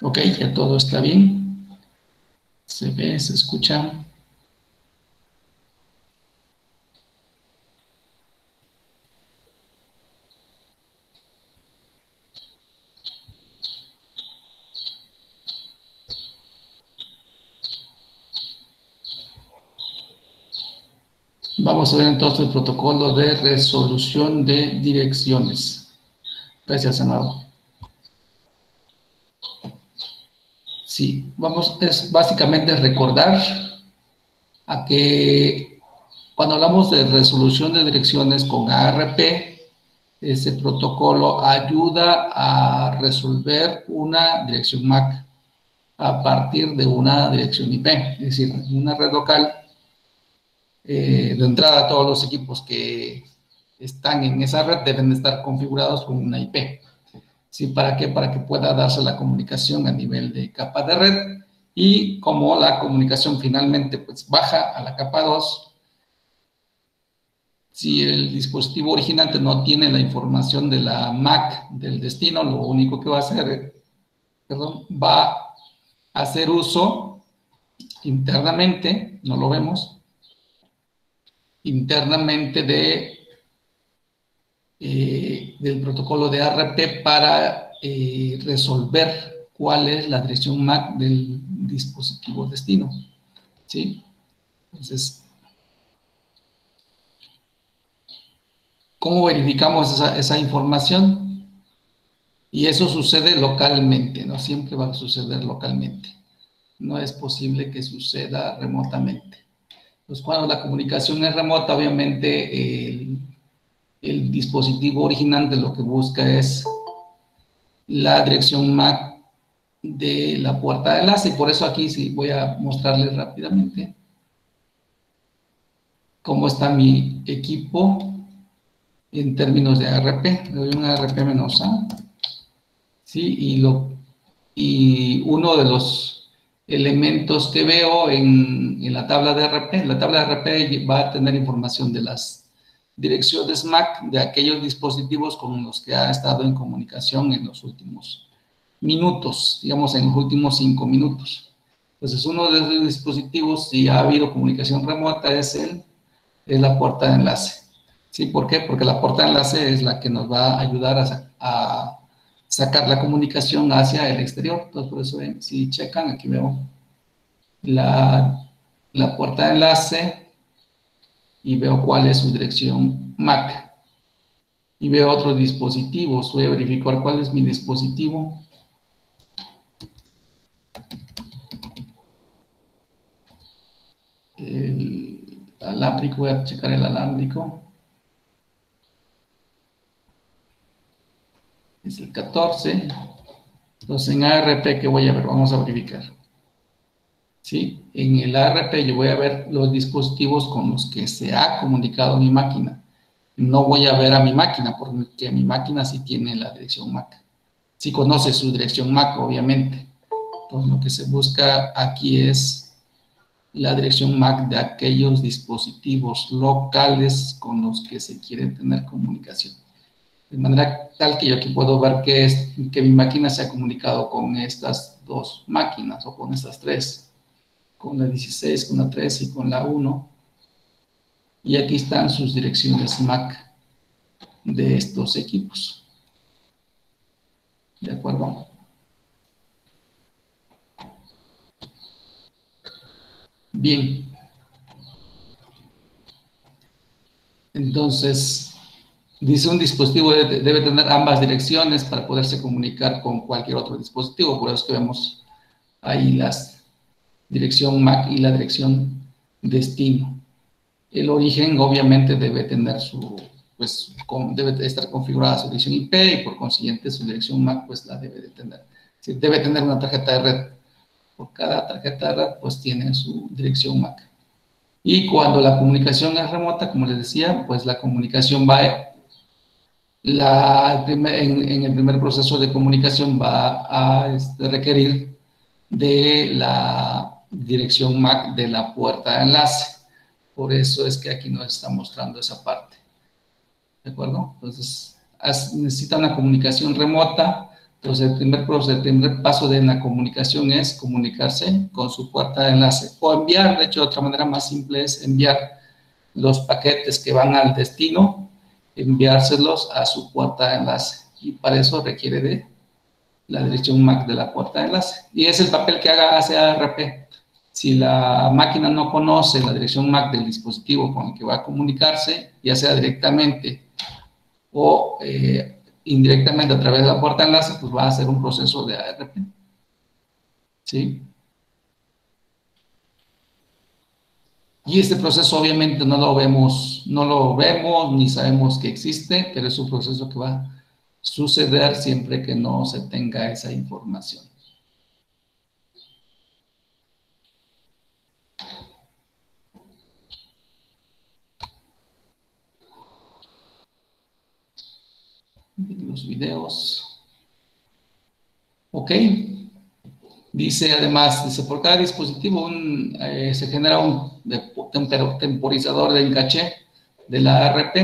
Ok, ya todo está bien. Se ve, se escucha. Vamos a ver entonces el protocolo de resolución de direcciones. Gracias, Amado. Sí, es básicamente recordar a que cuando hablamos de resolución de direcciones con ARP, ese protocolo ayuda a resolver una dirección MAC a partir de una dirección IP, es decir, en una red local. De entrada, todos los equipos que están en esa red deben estar configurados con una IP. ¿Sí? ¿Para qué? Para que pueda darse la comunicación a nivel de capa de red, y como la comunicación finalmente pues baja a la capa 2, si el dispositivo originante no tiene la información de la MAC del destino, lo único que va a hacer, va a hacer uso internamente, no lo vemos, internamente del protocolo de ARP para resolver cuál es la dirección MAC del dispositivo destino. ¿Sí? Entonces, ¿cómo verificamos esa información? Y eso sucede localmente, ¿no? Siempre va a suceder localmente. No es posible que suceda remotamente. Pues cuando la comunicación es remota, obviamente el dispositivo original de lo que busca es la dirección MAC de la puerta de enlace, y por eso aquí sí voy a mostrarles rápidamente cómo está mi equipo en términos de ARP. Le doy un ARP-A, ¿sí? Y uno de los elementos que veo en la tabla de ARP, la tabla de ARP va a tener información de las direcciones MAC de aquellos dispositivos con los que ha estado en comunicación en los últimos minutos, digamos en los últimos 5 minutos. Entonces, uno de esos dispositivos, si ha habido comunicación remota, es la puerta de enlace. ¿Sí? ¿Por qué? Porque la puerta de enlace es la que nos va a ayudar a sacar la comunicación hacia el exterior. Entonces, por eso, si checan, aquí veo la puerta de enlace y veo cuál es su dirección MAC. Y veo otros dispositivos. Voy a verificar cuál es mi dispositivo. El alámbrico, voy a checar el alámbrico. Es el 14. Entonces, en ARP, ¿qué voy a ver? Vamos a verificar. ¿Sí? En el ARP yo voy a ver los dispositivos con los que se ha comunicado mi máquina. No voy a ver a mi máquina, porque mi máquina sí tiene la dirección MAC. Sí conoce su dirección MAC, obviamente. Entonces, lo que se busca aquí es la dirección MAC de aquellos dispositivos locales con los que se quiere tener comunicación. De manera tal que yo aquí puedo ver que mi máquina se ha comunicado con estas dos máquinas, o con estas tres, con la 16, con la 13 y con la 1. Y aquí están sus direcciones MAC de estos equipos. ¿De acuerdo? Bien. Entonces, dice un dispositivo debe tener ambas direcciones para poderse comunicar con cualquier otro dispositivo. Por eso que vemos ahí las dirección MAC y la dirección destino. El origen obviamente debe tener pues debe estar configurada su dirección IP, y por consiguiente su dirección MAC pues la debe de tener. Sí, debe tener una tarjeta de red. Por cada tarjeta de red pues tiene su dirección MAC. Y cuando la comunicación es remota, como les decía, pues la comunicación va, en el primer proceso de comunicación va a requerir de la dirección MAC de la puerta de enlace. Por eso es que aquí nos está mostrando esa parte. ¿De acuerdo? Entonces, necesita una comunicación remota Entonces, el primer paso de la comunicación es comunicarse con su puerta de enlace o enviar, de hecho, de otra manera más simple es enviar los paquetes que van al destino, enviárselos a su puerta de enlace. Y para eso requiere de la dirección MAC de la puerta de enlace. Y es el papel que hace ARP. Si la máquina no conoce la dirección MAC del dispositivo con el que va a comunicarse, ya sea directamente o indirectamente a través de la puerta de enlace, pues va a hacer un proceso de ARP. ¿Sí? Y este proceso obviamente no lo vemos ni sabemos que existe, pero es un proceso que va a suceder siempre que no se tenga esa información. Los videos. Ok. Dice además, por cada dispositivo se genera un temporizador de encaché de la ARP,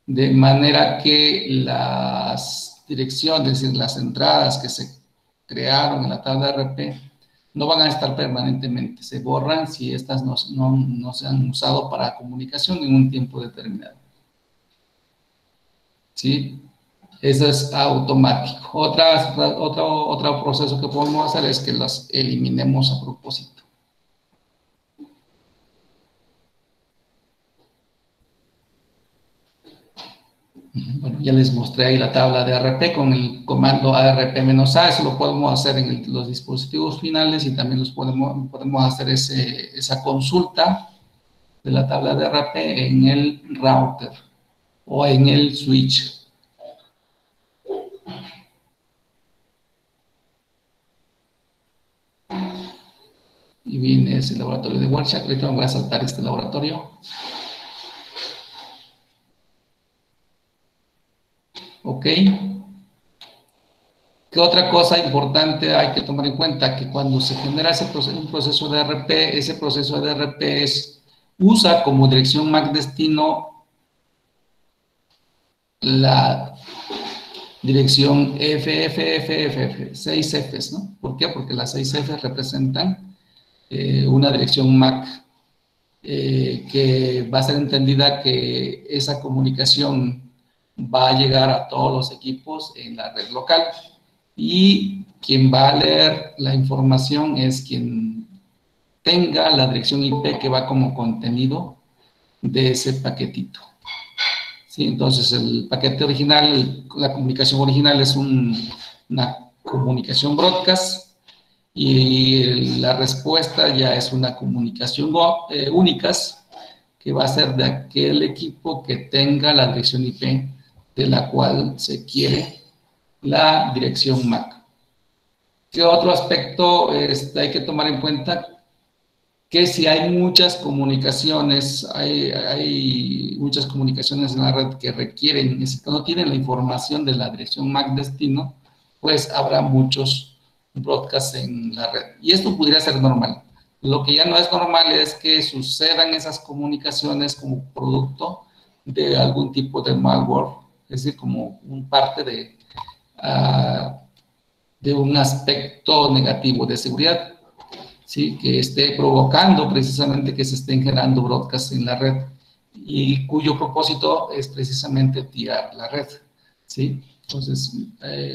de manera que las direcciones, es decir, las entradas que se crearon en la tabla ARP no van a estar permanentemente, se borran si estas no se han usado para comunicación en un tiempo determinado. ¿Sí? Eso es automático. Otro proceso que podemos hacer es que las eliminemos a propósito. Bueno, ya les mostré ahí la tabla de ARP con el comando ARP-A. Eso lo podemos hacer en los dispositivos finales y también podemos hacer esa consulta de la tabla de ARP en el router o en el switch. Y viene ese laboratorio de Warshak. Ahorita me voy a saltar este laboratorio. Ok. ¿Qué otra cosa importante hay que tomar en cuenta? Que cuando se genera un proceso de ARP, ese proceso de ARP usa como dirección MAC destino la dirección FFFFF, 6 Fs, ¿no? ¿Por qué? Porque las 6 Fs representan una dirección MAC que va a ser entendida que esa comunicación va a llegar a todos los equipos en la red local. Y quien va a leer la información es quien tenga la dirección IP que va como contenido de ese paquetito. ¿Sí? Entonces, el paquete original, la comunicación original es una comunicación broadcast y la respuesta ya es una comunicación únicas que va a ser de aquel equipo que tenga la dirección IP de la cual se quiere la dirección MAC. ¿Qué otro aspecto hay que tomar en cuenta? Que si hay muchas comunicaciones, hay muchas comunicaciones en la red que requieren, que no tienen la información de la dirección MAC destino, pues habrá muchos broadcasts en la red. Y esto podría ser normal. Lo que ya no es normal es que sucedan esas comunicaciones como producto de algún tipo de malware, es decir, como parte de un aspecto negativo de seguridad, ¿sí? Que esté provocando precisamente que se estén generando broadcasts en la red y cuyo propósito es precisamente tirar la red, ¿sí? Entonces,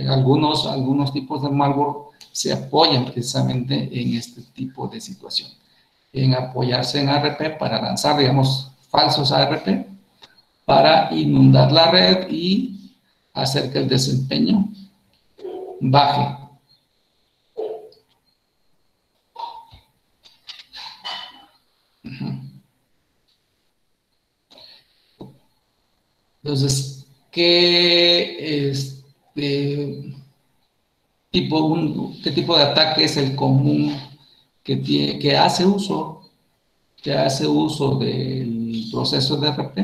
algunos tipos de malware se apoyan precisamente en este tipo de situación, en apoyarse en ARP para lanzar, digamos, falsos ARP, para inundar la red y hacer que el desempeño baje. Entonces, ¿qué tipo de ataque es el común que hace uso del proceso de ARP?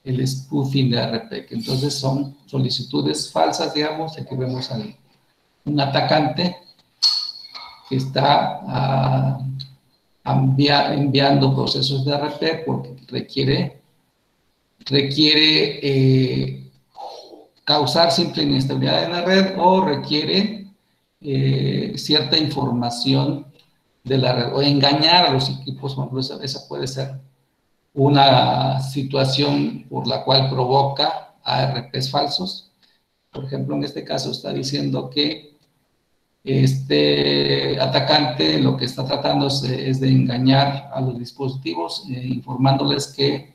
El spoofing de ARP, que entonces son solicitudes falsas, digamos. Aquí vemos a un atacante que está enviando procesos de ARP porque requiere causar simple inestabilidad en la red o requiere cierta información de la red o engañar a los equipos. Por ejemplo, esa puede ser una situación por la cual provoca ARPs falsos. Por ejemplo, en este caso está diciendo que este atacante lo que está tratando es de engañar a los dispositivos, informándoles que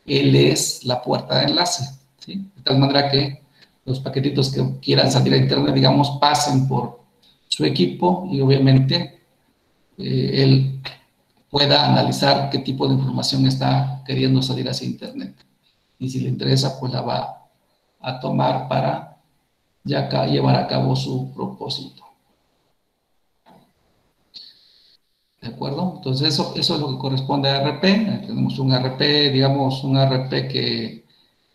él es la puerta de enlace, ¿sí? De tal manera que los paquetitos que quieran salir a internet, digamos, pasen por su equipo y obviamente él pueda analizar qué tipo de información está queriendo salir hacia internet. Y si le interesa, pues la va a tomar para ya llevar a cabo su propósito. ¿De acuerdo? Entonces eso es lo que corresponde a RP. Tenemos un RP, digamos, un RP que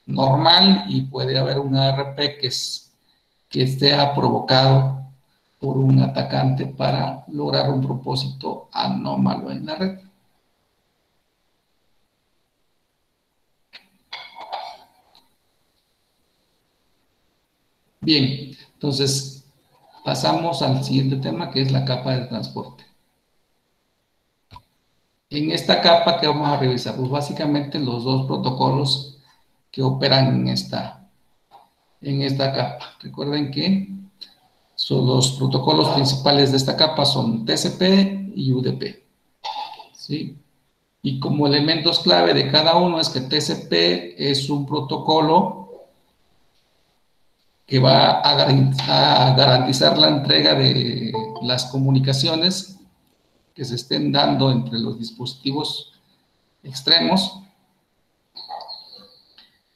normal y puede haber un RP que sea provocado por un atacante para lograr un propósito anómalo en la red. Bien, entonces pasamos al siguiente tema, que es la capa de transporte. En esta capa que vamos a revisar, pues básicamente los dos protocolos que operan en esta capa. Recuerden que los protocolos principales de esta capa son TCP y UDP, ¿sí? Y como elementos clave de cada uno es que TCP es un protocolo que va a garantizar la entrega de las comunicaciones que se estén dando entre los dispositivos extremos,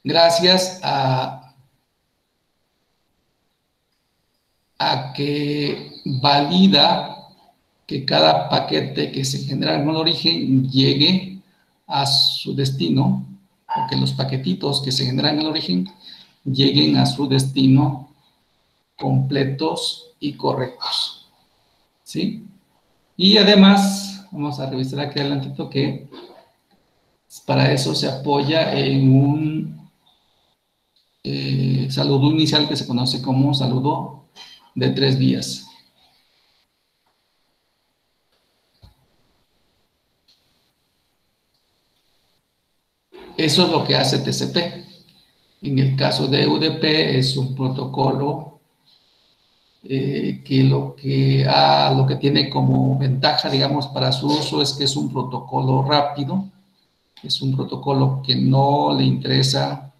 gracias a que valida que cada paquete que se genera en un origen llegue a su destino, o que los paquetitos que se generan en el origen lleguen a su destino completos y correctos, ¿sí? Y además, vamos a revisar aquí adelantito que para eso se apoya en un saludo inicial que se conoce como saludo de 3 vías. Eso es lo que hace TCP. En el caso de UDP es un protocolo que lo que tiene como ventaja, digamos, para su uso es que es un protocolo rápido, es un protocolo que no le interesa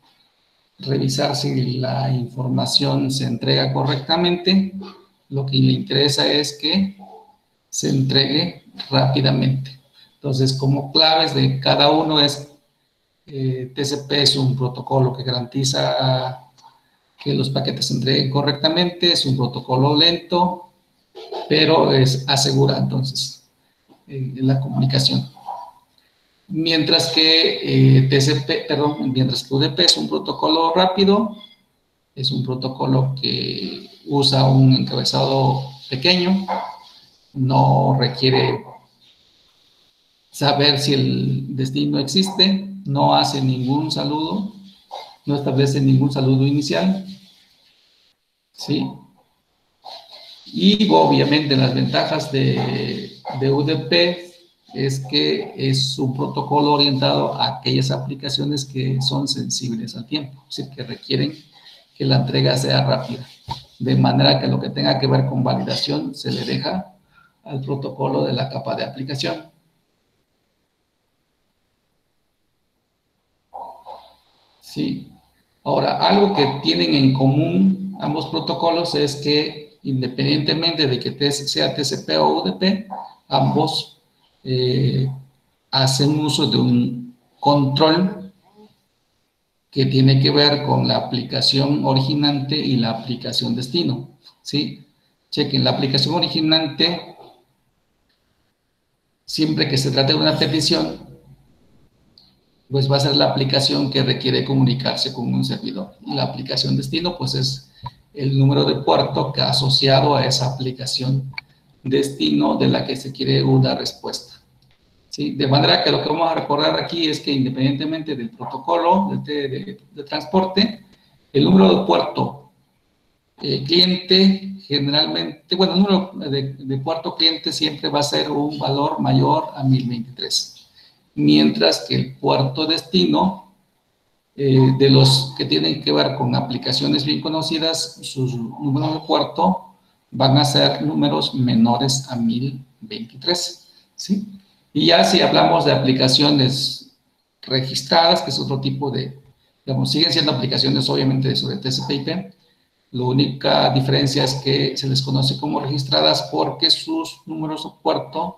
revisar si la información se entrega correctamente, lo que le interesa es que se entregue rápidamente. Entonces, como claves de cada uno es TCP es un protocolo que garantiza que los paquetes se entreguen correctamente, es un protocolo lento, pero asegura entonces la comunicación. Mientras que UDP es un protocolo rápido, es un protocolo que usa un encabezado pequeño, no requiere saber si el destino existe, no hace ningún saludo, no establece ningún saludo inicial, ¿sí? Y obviamente las ventajas de UDP es que es un protocolo orientado a aquellas aplicaciones que son sensibles al tiempo, es decir, que requieren que la entrega sea rápida, de manera que lo que tenga que ver con validación se le deja al protocolo de la capa de aplicación. Sí. Ahora, algo que tienen en común ambos protocolos es que independientemente de que sea TCP o UDP, ambos hacen uso de un control que tiene que ver con la aplicación originante y la aplicación destino, ¿sí? Chequen, la aplicación originante, siempre que se trate de una petición, pues va a ser la aplicación que requiere comunicarse con un servidor. Y la aplicación destino, pues es el número de puerto que ha asociado a esa aplicación destino de la que se quiere una respuesta. ¿Sí? De manera que lo que vamos a recordar aquí es que independientemente del protocolo de transporte, El número de puerto cliente generalmente, bueno, el número de puerto cliente siempre va a ser un valor mayor a 1023, mientras que el puerto destino, de los que tienen que ver con aplicaciones bien conocidas, sus números de puerto van a ser números menores a 1023, ¿sí? Y ya si hablamos de aplicaciones registradas, que es otro tipo de, digamos, siguen siendo aplicaciones obviamente sobre TCP/IP, la única diferencia es que se les conoce como registradas porque sus números de puerto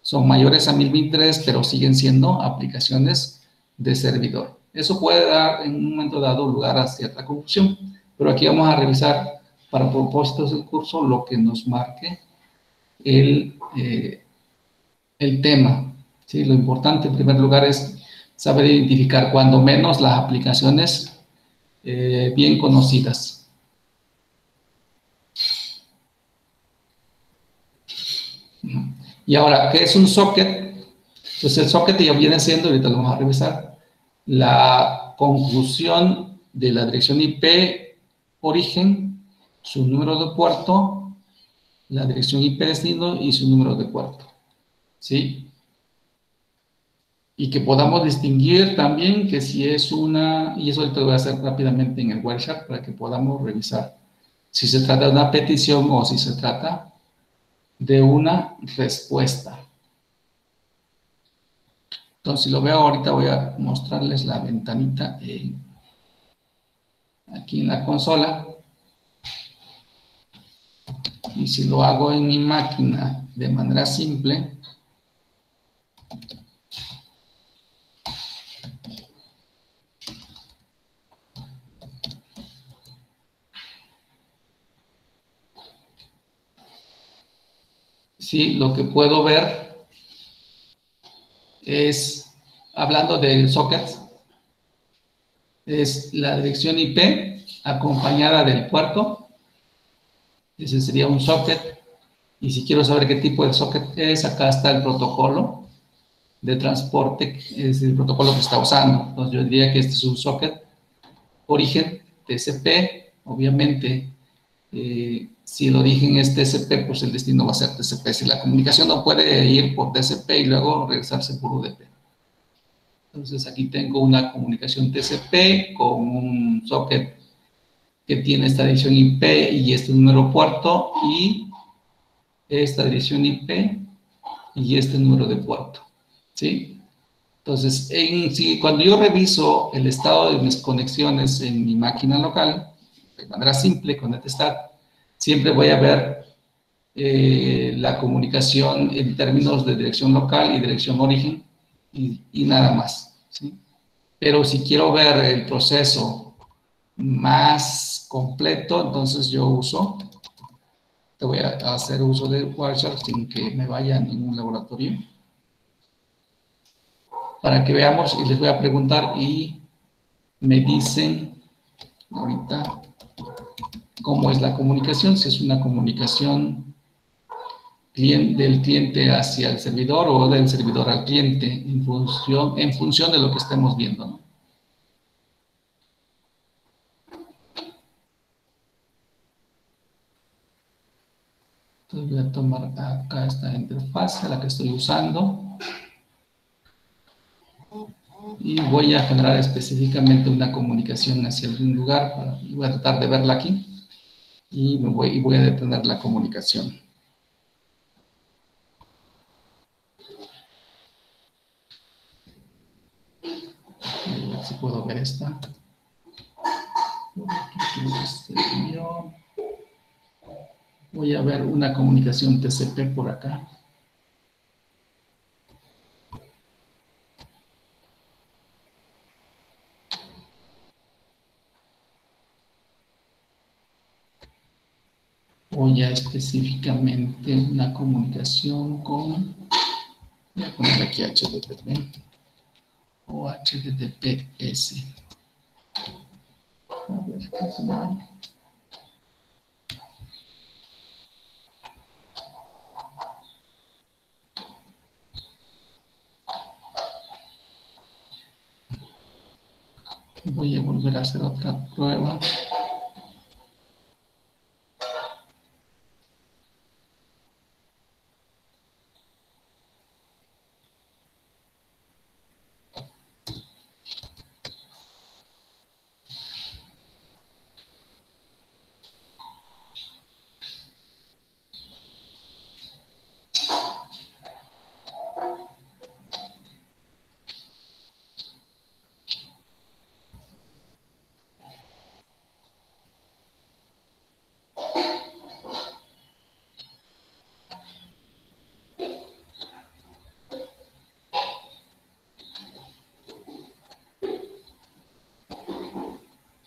son mayores a 1023, pero siguen siendo aplicaciones de servidor. Eso puede dar en un momento dado lugar a cierta confusión, pero aquí vamos a revisar para propósitos del curso lo que nos marque el tema. ¿Sí? Lo importante en primer lugar es saber identificar cuando menos las aplicaciones bien conocidas. Y ahora, ¿qué es un socket? Pues el socket ya viene siendo, ahorita lo vamos a revisar, la conclusión de la dirección IP origen, su número de puerto, la dirección IP destino y su número de puerto. ¿Sí? Y que podamos distinguir también que si es una, y eso ahorita lo voy a hacer rápidamente en el Wireshark para que podamos revisar si se trata de una petición o si se trata de una respuesta. Entonces, si lo veo ahorita, voy a mostrarles la ventanita aquí en la consola. Y si lo hago en mi máquina de manera simple, sí, lo que puedo ver es, hablando de sockets, es la dirección IP acompañada del puerto. Ese sería un socket. Y si quiero saber qué tipo de socket es, acá está el protocolo de transporte, es el protocolo que está usando. Entonces yo diría que este es un socket origen TCP, obviamente. Si el origen es TCP, pues el destino va a ser TCP. Si la comunicación no puede ir por TCP y luego regresarse por UDP. Entonces aquí tengo una comunicación TCP con un socket que tiene esta dirección IP y este número puerto y esta dirección IP y este número de puerto. ¿Sí? Entonces, cuando yo reviso el estado de mis conexiones en mi máquina local, de manera simple, con Netstat, siempre voy a ver la comunicación en términos de dirección local y dirección origen y nada más. ¿Sí? Pero si quiero ver el proceso más completo, entonces yo te voy a hacer uso de Wireshark sin que me vaya a ningún laboratorio, para que veamos y les voy a preguntar y me dicen ahorita cómo es la comunicación, si es una comunicación del cliente hacia el servidor o del servidor al cliente, en función de lo que estemos viendo, ¿no? Entonces voy a tomar acá esta interfaz, la que estoy usando, y voy a generar específicamente una comunicación hacia algún lugar, y voy a tratar de verla aquí, y voy a detener la comunicación. A ver si puedo ver esta. Voy a ver una comunicación TCP por acá. O ya específicamente una comunicación con, voy a poner aquí HTTP o HTTPS. A ver qué se llama. Voy a volver a hacer otra prueba.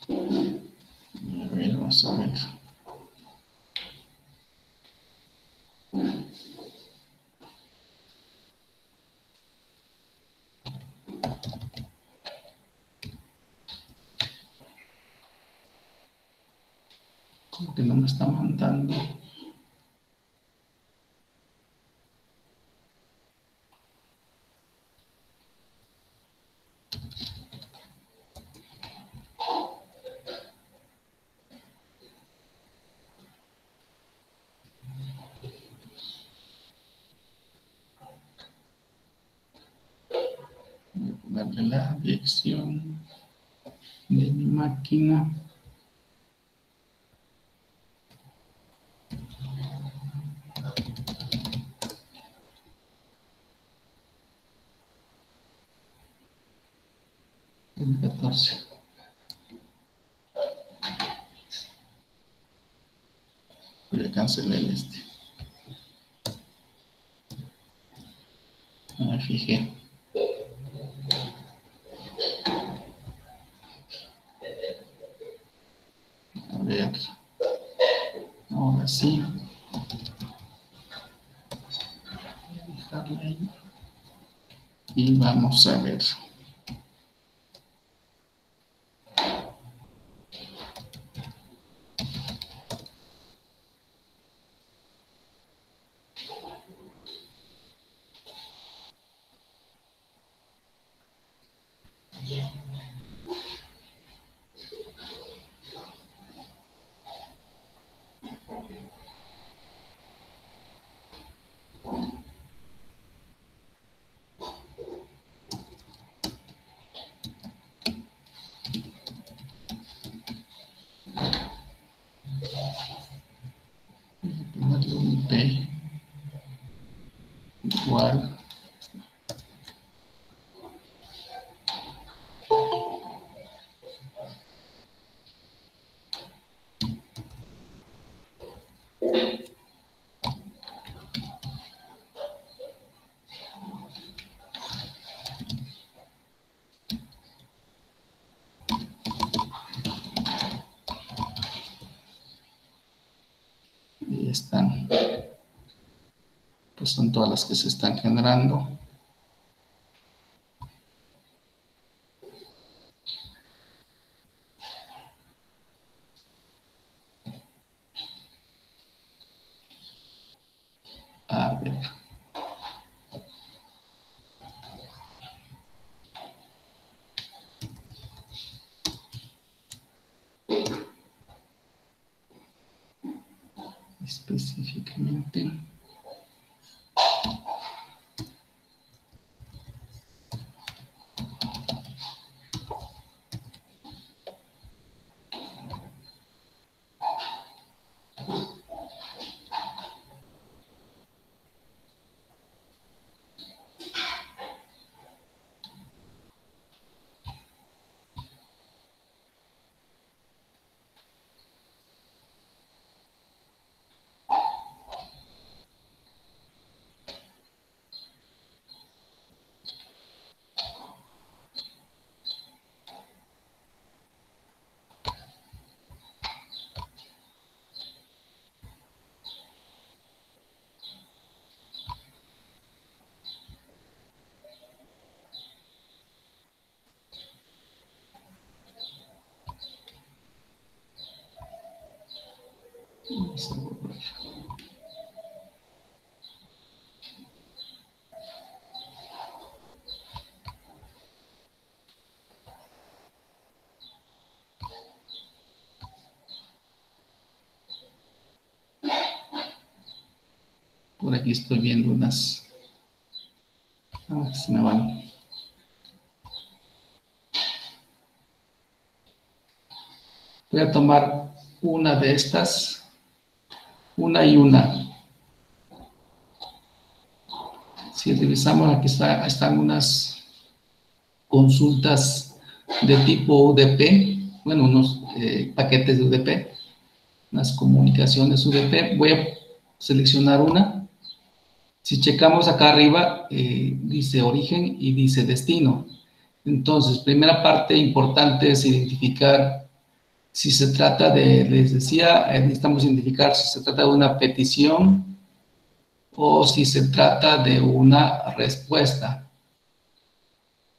A ver, vamos a ver. Como que no me está mandando. Voy a ponerle la dirección de mi máquina. El 14. Voy a cancelar este. No me fijé. A ver. Ahora sí. Voy a dejarla ahí. Y vamos a ver. Ponerle un IP igual. Y están. Pues son todas las que se están generando. A ver. Específicamente. Vamos a volver. Por aquí estoy viendo unas. Ah, se me van. Voy a tomar una de estas, una y una. Si revisamos, aquí están unas consultas de tipo UDP, bueno, unos paquetes de UDP, unas comunicaciones UDP. Voy a seleccionar una. Si checamos acá arriba, dice origen y dice destino. Entonces, primera parte importante es identificar si se trata de, les decía, necesitamos identificar si se trata de una petición o si se trata de una respuesta,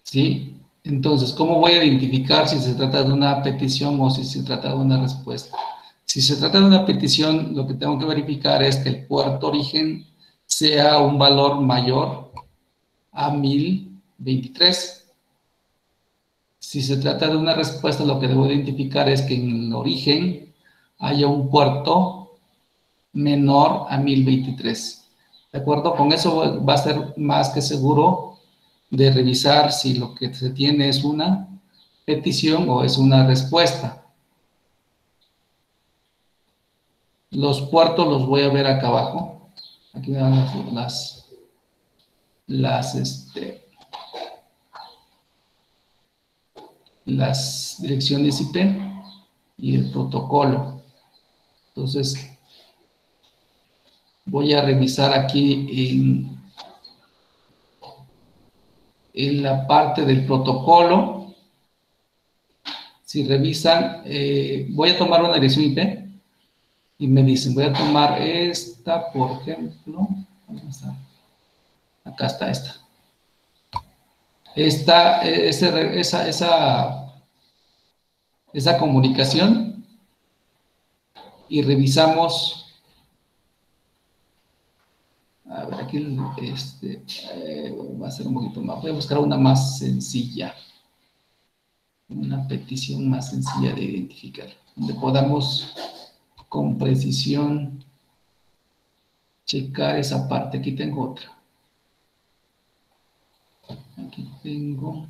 ¿sí? Entonces, ¿cómo voy a identificar si se trata de una petición o si se trata de una respuesta? Si se trata de una petición, lo que tengo que verificar es que el puerto origen sea un valor mayor a 1023. Si se trata de una respuesta, lo que debo identificar es que en el origen haya un puerto menor a 1023. ¿De acuerdo? Con eso va a ser más que seguro de revisar si lo que se tiene es una petición o es una respuesta. Los puertos los voy a ver acá abajo. Aquí me dan las direcciones IP y el protocolo. Entonces, voy a revisar aquí en la parte del protocolo. Si revisan, voy a tomar una dirección IP y me dicen, voy a tomar esta, por ejemplo. ¿Dónde está? Acá está esta. Esa comunicación y revisamos. A ver, aquí va a ser un poquito más. Voy a buscar una más sencilla. Una petición más sencilla de identificar. Donde podamos con precisión checar esa parte. Aquí tengo otra. Aquí tengo.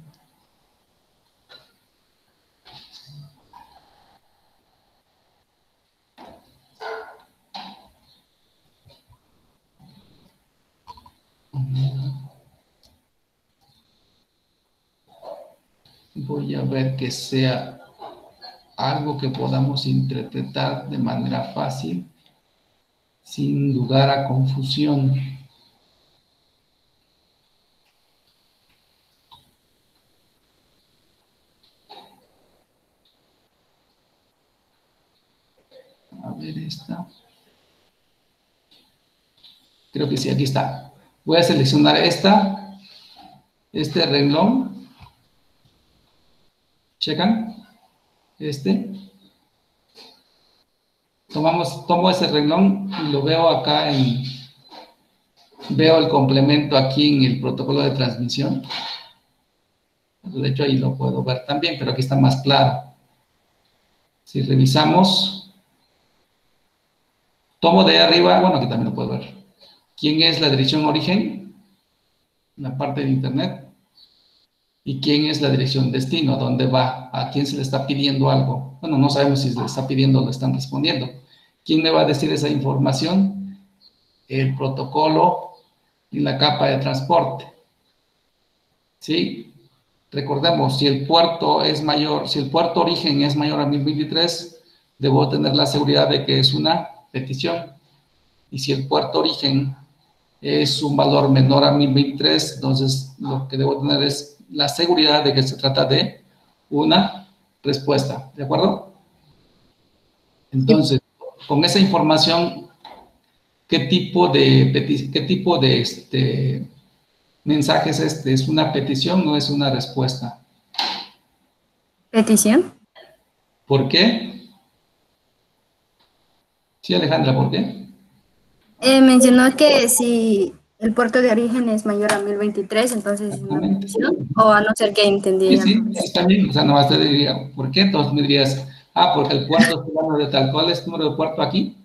Voy a ver que sea algo que podamos interpretar de manera fácil, sin lugar a confusión. A ver esta. Creo que sí, aquí está. Voy a seleccionar este renglón. ¿Checan? Tomo ese renglón y lo veo acá veo el complemento aquí en el protocolo de transmisión. De hecho, ahí lo puedo ver también, pero aquí está más claro. Si revisamos, tomo de arriba, bueno, aquí también lo puedo ver. ¿Quién es la dirección origen? La parte de internet. ¿Y quién es la dirección destino? ¿A dónde va? ¿A quién se le está pidiendo algo? Bueno, no sabemos si se le está pidiendo o le están respondiendo. ¿Quién me va a decir esa información? El protocolo y la capa de transporte. ¿Sí? Recordemos, si el puerto es mayor, si el puerto origen es mayor a 1023, debo tener la seguridad de que es una petición. Y si el puerto origen es un valor menor a 1023, entonces lo que debo tener es la seguridad de que se trata de una respuesta. ¿De acuerdo? Entonces, con esa información, ¿qué tipo de mensaje es este? ¿Es una petición o es una respuesta? ¿Petición? ¿Por qué? Sí, Alejandra, ¿por qué? Mencionó que si el puerto de origen es mayor a 1023, entonces es una Exactamente. petición, o a no ser que entendí Sí, al sí, revés. está bien. O sea, nomás te diría, ¿por qué? Entonces me dirías, porque el puerto está hablando de tal. ¿Cuál es el número de puerto aquí?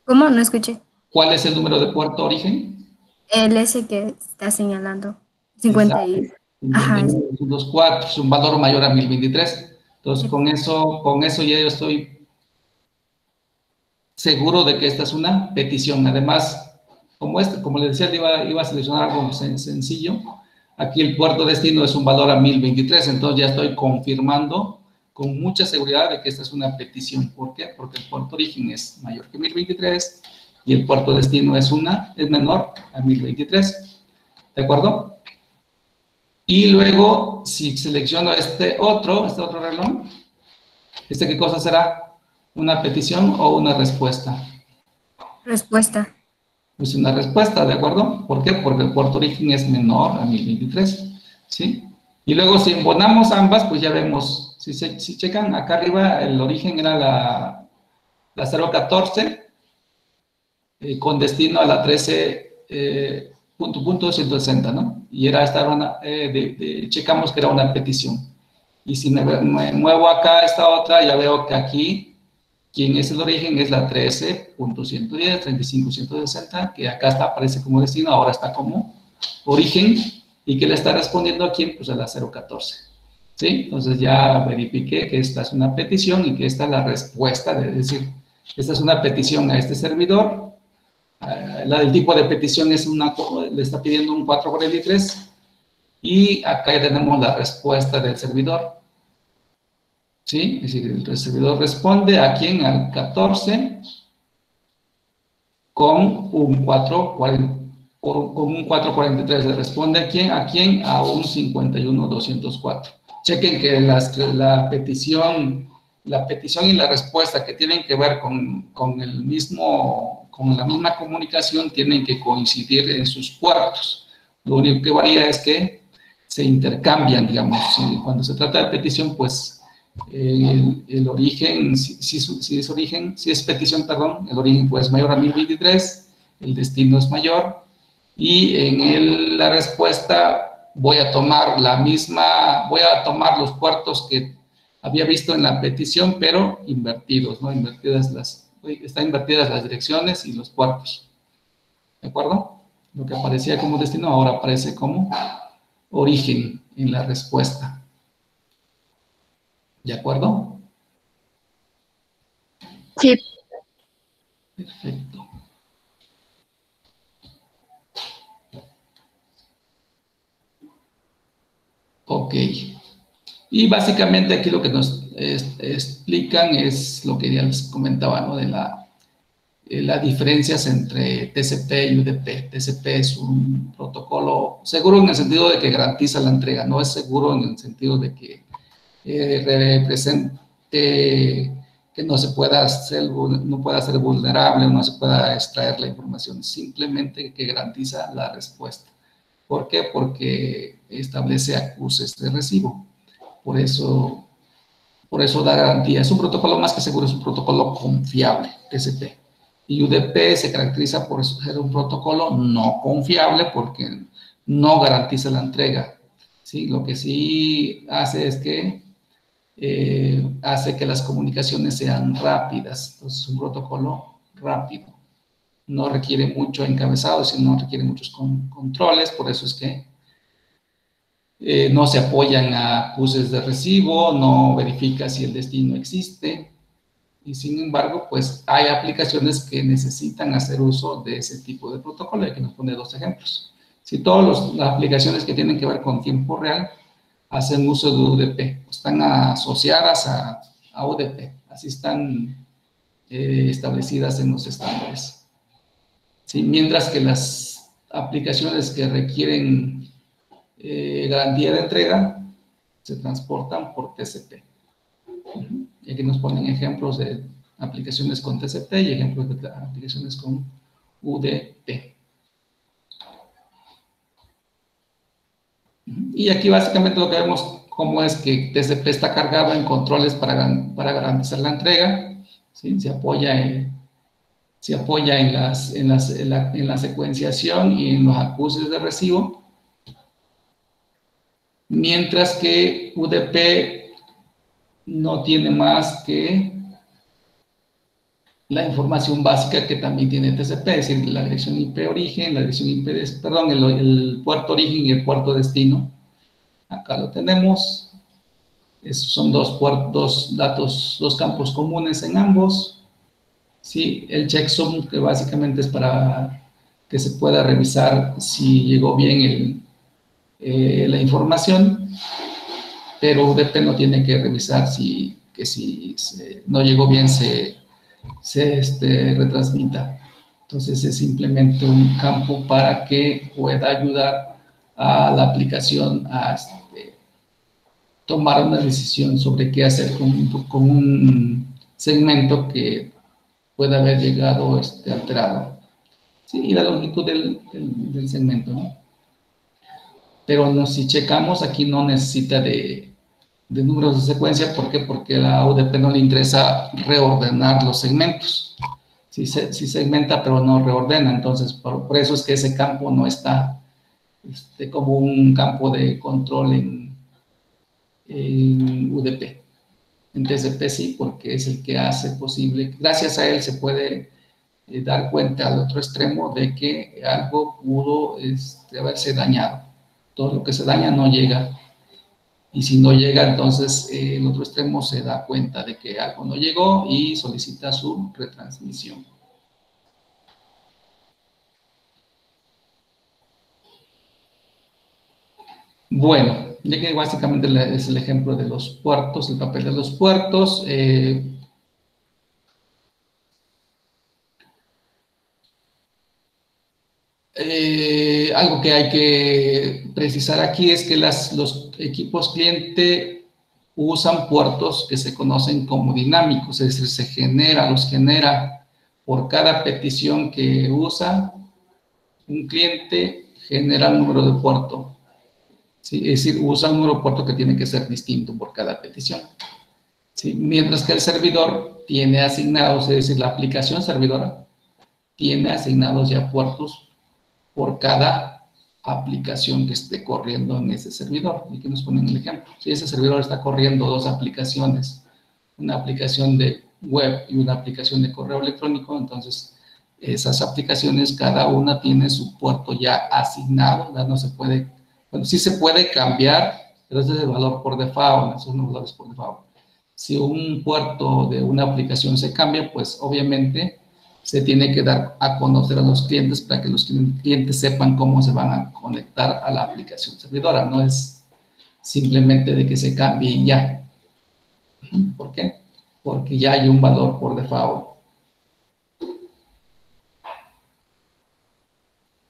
¿Cómo? No escuché. ¿Cuál es el número de puerto origen? El S que está señalando. 50 Exacto. y... Ajá, 59,224, es un valor mayor a 1023. Entonces, sí. con eso ya yo estoy seguro de que esta es una petición. Además, como les decía, iba a seleccionar algo sencillo. Aquí el puerto destino es un valor a 1023, entonces ya estoy confirmando con mucha seguridad de que esta es una petición. ¿Por qué? Porque el puerto origen es mayor que 1023 y el puerto destino es menor a 1023. ¿De acuerdo? Y luego, si selecciono este otro reloj, ¿qué cosa será? ¿Una petición o una respuesta? Respuesta. Pues una respuesta, ¿de acuerdo? ¿Por qué? Porque el puerto origen es menor a 1023, ¿sí? Y luego si embonamos ambas, pues ya vemos, si checan, acá arriba el origen era la 014, con destino a la 13, punto 160, ¿no? Y era esta, checamos que era una petición. Y si me muevo acá a esta otra, ya veo que aquí, quien es el origen es la 13.110, 35.160, que acá aparece como destino, ahora está como origen, y que le está respondiendo a quién, pues a la 014. ¿Sí? Entonces ya verifiqué que esta es una petición y que esta es la respuesta, de decir, esta es una petición a este servidor, la del tipo de petición le está pidiendo un 443, y acá ya tenemos la respuesta del servidor. ¿Sí? Es decir, el servidor responde a quién, al 14, con un 443. ¿Le responde a quién? A un 51,204. Chequen que la petición y la respuesta que tienen que ver con la misma comunicación tienen que coincidir en sus puertos. Lo único que varía es que se intercambian, digamos. Cuando se trata de petición, pues el origen, si es petición, perdón, el origen pues mayor a 1023, el destino es mayor, y en la respuesta voy a tomar los puertos que había visto en la petición, pero invertidos, ¿no? Están invertidas las direcciones y los puertos, ¿de acuerdo? Lo que aparecía como destino ahora aparece como origen en la respuesta, ¿de acuerdo? Sí. Perfecto. Ok. Y básicamente aquí lo que nos explican es lo que ya les comentaba, ¿no? De las diferencias entre TCP y UDP. TCP es un protocolo seguro en el sentido de que garantiza la entrega, no es seguro en el sentido de que represente que no pueda ser vulnerable o no se pueda extraer la información, simplemente que garantiza la respuesta. ¿Por qué? Porque establece acuses de recibo. Por eso da garantía. Es un protocolo más que seguro, es un protocolo confiable, TCP. Y UDP se caracteriza por ser un protocolo no confiable porque no garantiza la entrega. ¿Sí? Lo que sí hace es que hace que las comunicaciones sean rápidas. Entonces, es un protocolo rápido. No requiere mucho encabezado, sino requiere muchos controles, por eso es que no se apoyan a acuses de recibo, no verifica si el destino existe, y sin embargo, pues hay aplicaciones que necesitan hacer uso de ese tipo de protocolo, y aquí nos pone dos ejemplos. Si todas las aplicaciones que tienen que ver con tiempo real hacen uso de UDP, están asociadas a UDP, así están establecidas en los estándares. ¿Sí? Mientras que las aplicaciones que requieren garantía de entrega se transportan por TCP. Y aquí nos ponen ejemplos de aplicaciones con TCP y ejemplos de aplicaciones con UDP. Y aquí básicamente lo que vemos cómo es que TCP está cargado en controles para garantizar la entrega, ¿sí? Se apoya en la secuenciación y en los acuses de recibo, mientras que UDP no tiene más que la información básica que también tiene TCP, es decir, la dirección IP origen, la dirección IP, perdón, el puerto origen y el puerto destino. Acá lo tenemos. Son dos datos, dos campos comunes en ambos. Sí, el checksum, que básicamente es para que se pueda revisar si llegó bien la información, pero UDP no tiene que revisar si no llegó bien se retransmita. Entonces es simplemente un campo para que pueda ayudar a la aplicación a tomar una decisión sobre qué hacer con un segmento que puede haber llegado alterado. Sí, y la longitud del segmento, ¿no? Pero si checamos, aquí no necesita de números de secuencia. ¿Por qué? Porque a la UDP no le interesa reordenar los segmentos. Si segmenta, pero no reordena. Entonces, por eso es que ese campo no está como un campo de control en UDP. En TCP sí, porque es el que hace posible. Gracias a él se puede dar cuenta al otro extremo de que algo pudo haberse dañado. Todo lo que se daña no llega. Y si no llega, entonces el otro extremo se da cuenta de que algo no llegó y solicita su retransmisión. Bueno, ya que básicamente es el ejemplo de los puertos, el papel de los puertos. Algo que hay que precisar aquí es que los equipos cliente usan puertos que se conocen como dinámicos, es decir, los genera por cada petición que usa un cliente, genera un número de puerto. ¿Sí? Es decir, usa un número de puerto que tiene que ser distinto por cada petición. ¿Sí? Mientras que el servidor tiene asignados, es decir, la aplicación servidora tiene asignados ya puertos por cada aplicación que esté corriendo en ese servidor. Y que nos ponen el ejemplo. Si ese servidor está corriendo dos aplicaciones, una aplicación de web y una aplicación de correo electrónico, entonces esas aplicaciones, cada una tiene su puerto ya asignado, ¿verdad? No se puede, bueno, sí se puede cambiar, pero ese es el valor por default, esos son los valores por default. Si un puerto de una aplicación se cambia, pues obviamente se tiene que dar a conocer a los clientes para que los clientes sepan cómo se van a conectar a la aplicación servidora. No es simplemente de que se cambie y ya. ¿Por qué? Porque ya hay un valor por default.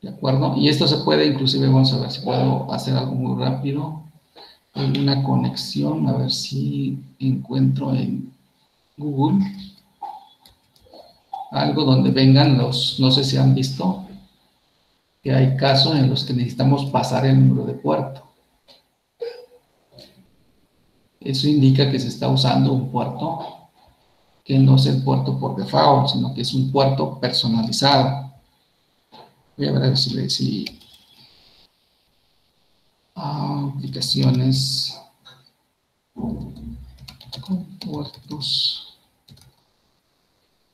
¿De acuerdo? Y esto se puede, inclusive, vamos a ver si puedo hacer algo muy rápido. Hay una conexión, a ver si encuentro en Google algo donde vengan no sé si han visto, que hay casos en los que necesitamos pasar el número de puerto. Eso indica que se está usando un puerto que no es el puerto por default, sino que es un puerto personalizado. Voy a ver si aplicaciones con puertos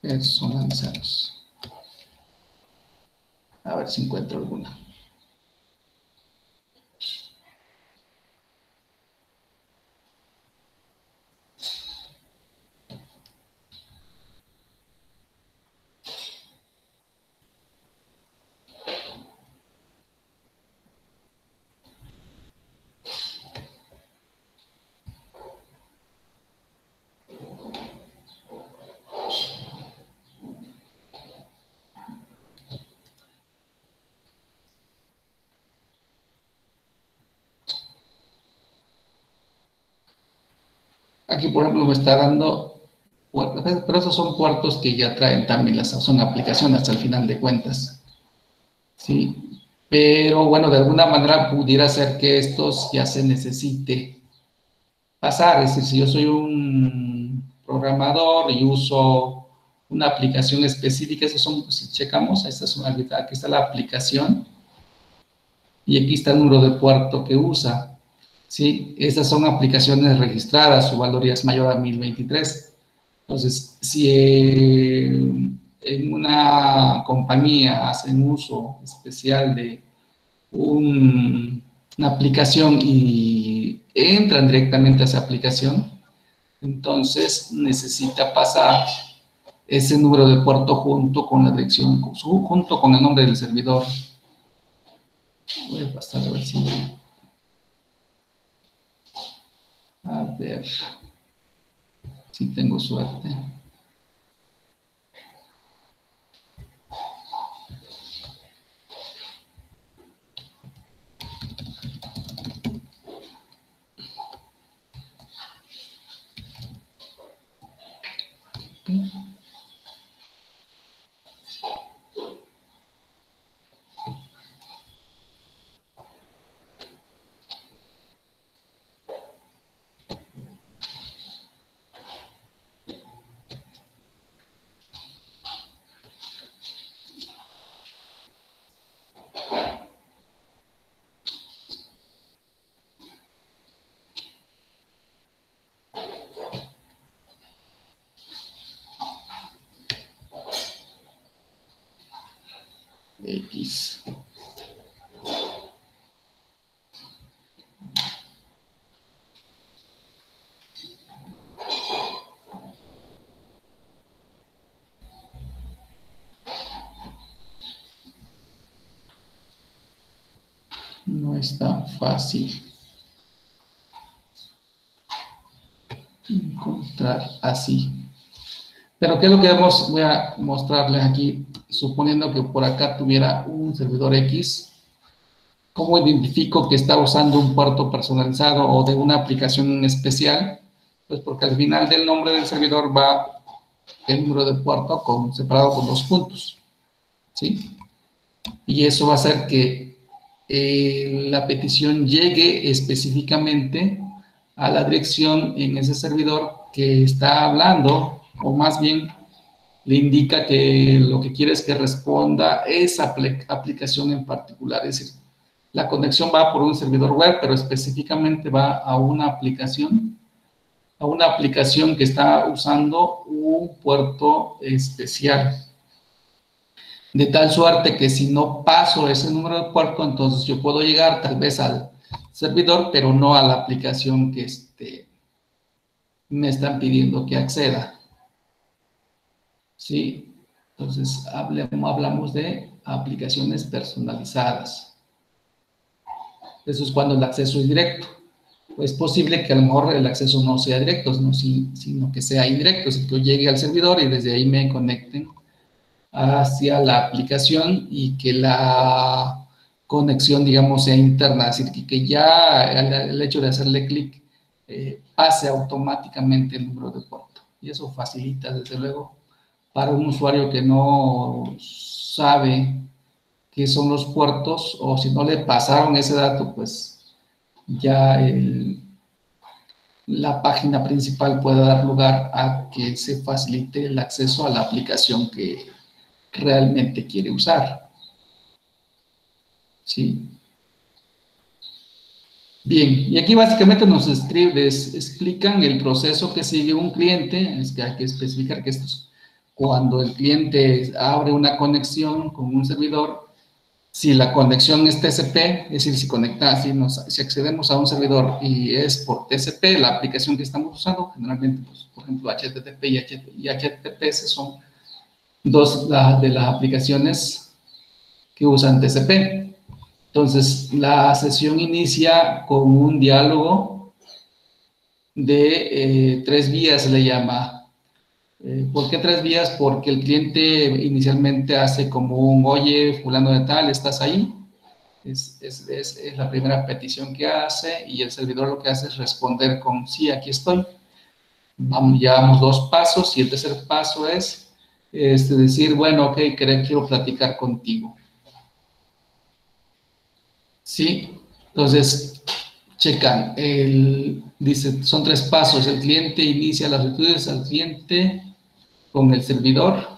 personalizados. A ver si encuentro alguna. Aquí, por ejemplo, me está dando, pero esos son puertos que ya traen también, son aplicaciones al final de cuentas. ¿Sí? Pero bueno, de alguna manera pudiera ser que estos ya se necesite pasar. Es decir, si yo soy un programador y uso una aplicación específica, esos son, si checamos, aquí está la aplicación y aquí está el número de puerto que usa. ¿Sí? Estas son aplicaciones registradas, su valor ya es mayor a 1023. Entonces, si compañía hacen uso especial de una aplicación y entran directamente a esa aplicación, entonces necesita pasar ese número de puerto junto con la dirección, junto con el nombre del servidor. Voy a pasar a ver si... A ver si tengo suerte. X. No es tan fácil encontrar así. Pero ¿qué es lo que voy a mostrarles aquí? Suponiendo que por acá tuviera un servidor X, ¿cómo identifico que está usando un puerto personalizado o de una aplicación en especial? Pues porque al final del nombre del servidor va el número de puerto separado con 2 puntos, ¿sí? Y eso va a hacer que la petición llegue específicamente a la dirección en ese servidor que está hablando, o más bien le indica que lo que quiere es que responda esa aplicación en particular. Es decir, la conexión va por un servidor web, pero específicamente va a una aplicación que está usando un puerto especial. De tal suerte que si no paso ese número de puerto, entonces yo puedo llegar tal vez al servidor, pero no a la aplicación que me están pidiendo que acceda. ¿Sí? Entonces, hablamos de aplicaciones personalizadas. Eso es cuando el acceso es directo. Es posible que a lo mejor el acceso no sea directo, sino que sea indirecto, es decir, que yo llegue al servidor y desde ahí me conecten hacia la aplicación y que la conexión, digamos, sea interna, es decir, que ya el hecho de hacerle clic pase automáticamente el número de puerto. Y eso facilita, desde luego, para un usuario que no sabe qué son los puertos, o si no le pasaron ese dato, pues ya la página principal puede dar lugar a que se facilite el acceso a la aplicación que realmente quiere usar. ¿Sí? Bien, y aquí básicamente nos explican el proceso que sigue un cliente. Es que hay que especificar que esto es cuando el cliente abre una conexión con un servidor. Si la conexión es TCP, es decir, si accedemos a un servidor y es por TCP, la aplicación que estamos usando, generalmente, pues, por ejemplo, HTTP y HTTPS son dos de las aplicaciones que usan TCP. Entonces, la sesión inicia con un diálogo de 3 vías, se le llama. ¿Por qué 3 vías? Porque el cliente inicialmente hace como un, oye, fulano de tal, ¿estás ahí? Es la primera petición que hace, y el servidor lo que hace es responder con sí, aquí estoy. Llevamos 2 pasos, y el tercer paso es decir, bueno, ok, quiero platicar contigo. ¿Sí? Entonces, checan, dice, son 3 pasos. El cliente inicia las solicitudes al cliente con el servidor.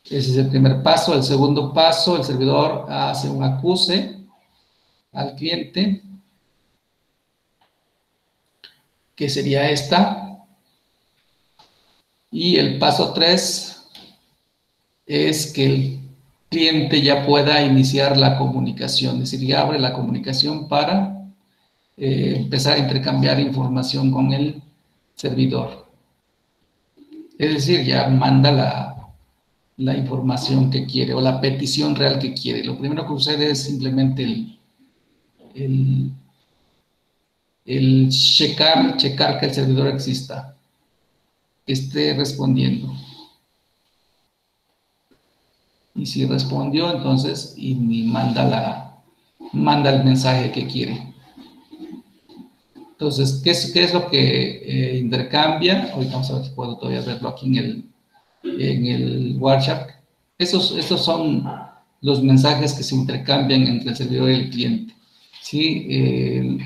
Ese es el primer paso. El segundo paso, el servidor hace un acuse al cliente, que sería esta. Y el paso 3 es que el cliente ya pueda iniciar la comunicación, es decir, ya abre la comunicación para empezar a intercambiar información con el servidor. Es decir, ya manda la información que quiere o la petición real que quiere. Lo primero que sucede es simplemente el checar que el servidor exista, que esté respondiendo. Y si respondió, entonces y manda el mensaje que quiere. Entonces, ¿qué es lo que intercambia? Ahorita vamos a ver si puedo todavía verlo aquí en el Wireshark. Estos son los mensajes que se intercambian entre el servidor y el cliente. ¿Sí?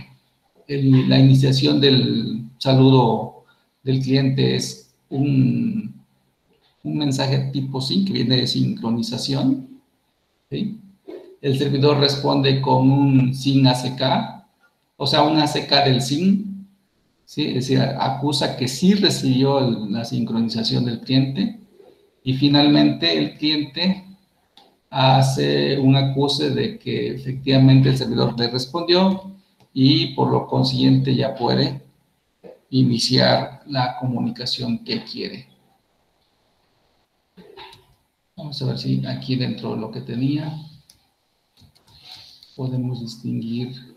La iniciación del saludo del cliente es un mensaje tipo SYN que viene de sincronización. ¿Sí? El servidor responde con un SYN ACK, o sea, un ACK del SYN, ¿sí? Es decir, acusa que sí recibió la sincronización del cliente, y finalmente el cliente hace un acuse de que efectivamente el servidor le respondió y por lo consiguiente ya puede iniciar la comunicación que quiere. Vamos a ver si aquí dentro de lo que tenía podemos distinguir.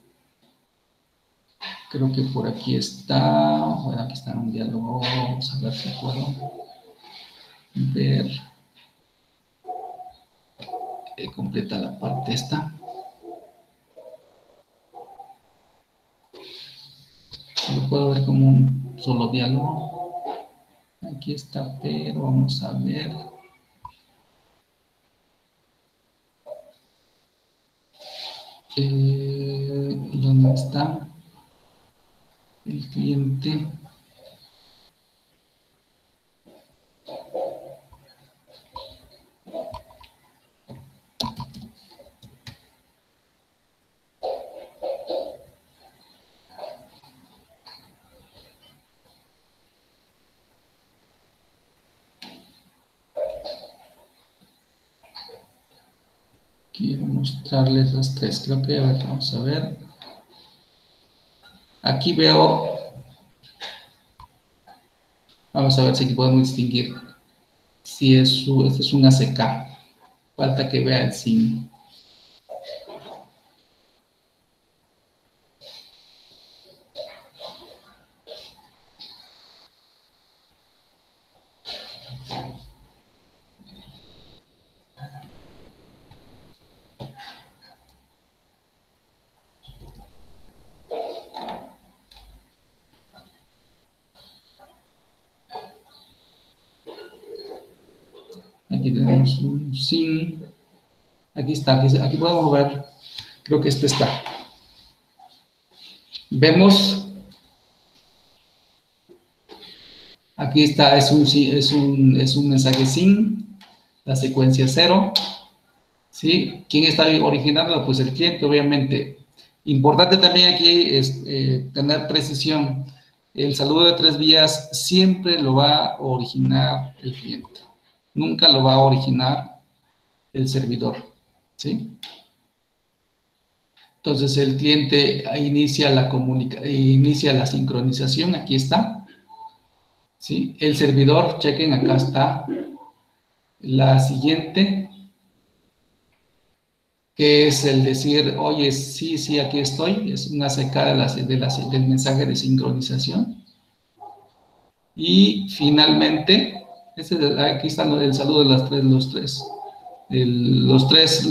Creo que por aquí está. Bueno, aquí está un diálogo. Vamos a ver si puedo ver. Completa la parte esta. Lo puedo ver como un solo diálogo. Aquí está, pero vamos a ver. ¿Dónde está el cliente? Quiero mostrarles las tres. Creo que, a ver, vamos a ver. Aquí veo. Vamos a ver si aquí podemos distinguir si este es un ACK. Falta que vea el SYN. Aquí tenemos un SYN. Aquí está, aquí podemos ver. Creo que este está. Vemos. Aquí está, es un mensaje SYN, la secuencia 0. ¿Sí? ¿Quién está originando? Pues el cliente, obviamente. Importante también aquí es tener precisión. El saludo de 3 vías siempre lo va a originar el cliente. Nunca lo va a originar el servidor. ¿Sí? Entonces el cliente inicia la sincronización, aquí está. ¿Sí? El servidor, chequen, acá está la siguiente, que es el decir, oye, sí, aquí estoy, es una secada del mensaje de sincronización. Y finalmente, aquí está el saludo de los tres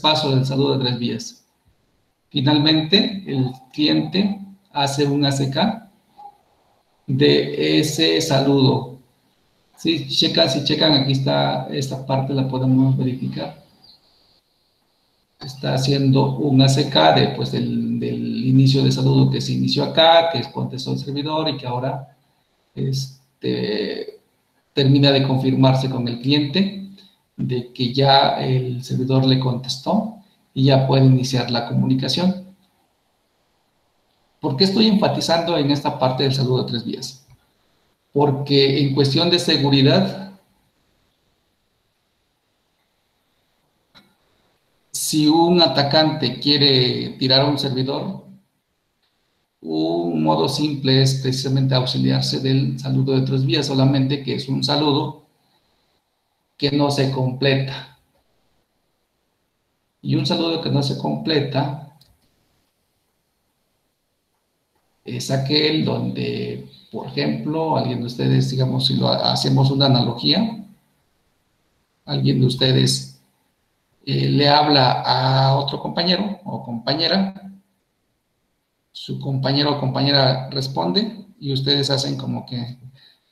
pasos del saludo de 3 vías. Finalmente, el cliente hace un ACK de ese saludo. Si checan, aquí está, esta parte la podemos verificar. Está haciendo un ACK del inicio de saludo que se inició acá, que contestó el servidor y que ahora termina de confirmarse con el cliente de que ya el servidor le contestó y ya puede iniciar la comunicación. ¿Por qué estoy enfatizando en esta parte del saludo de 3 vías? Porque en cuestión de seguridad, si un atacante quiere tirar a un servidor, un modo simple es precisamente auxiliarse del saludo de 3 vías, solamente que es un saludo que no se completa. Y un saludo que no se completa es aquel donde, por ejemplo, alguien de ustedes, digamos, si lo hacemos una analogía, alguien de ustedes le habla a otro compañero o compañera, su compañero o compañera responde y ustedes hacen como que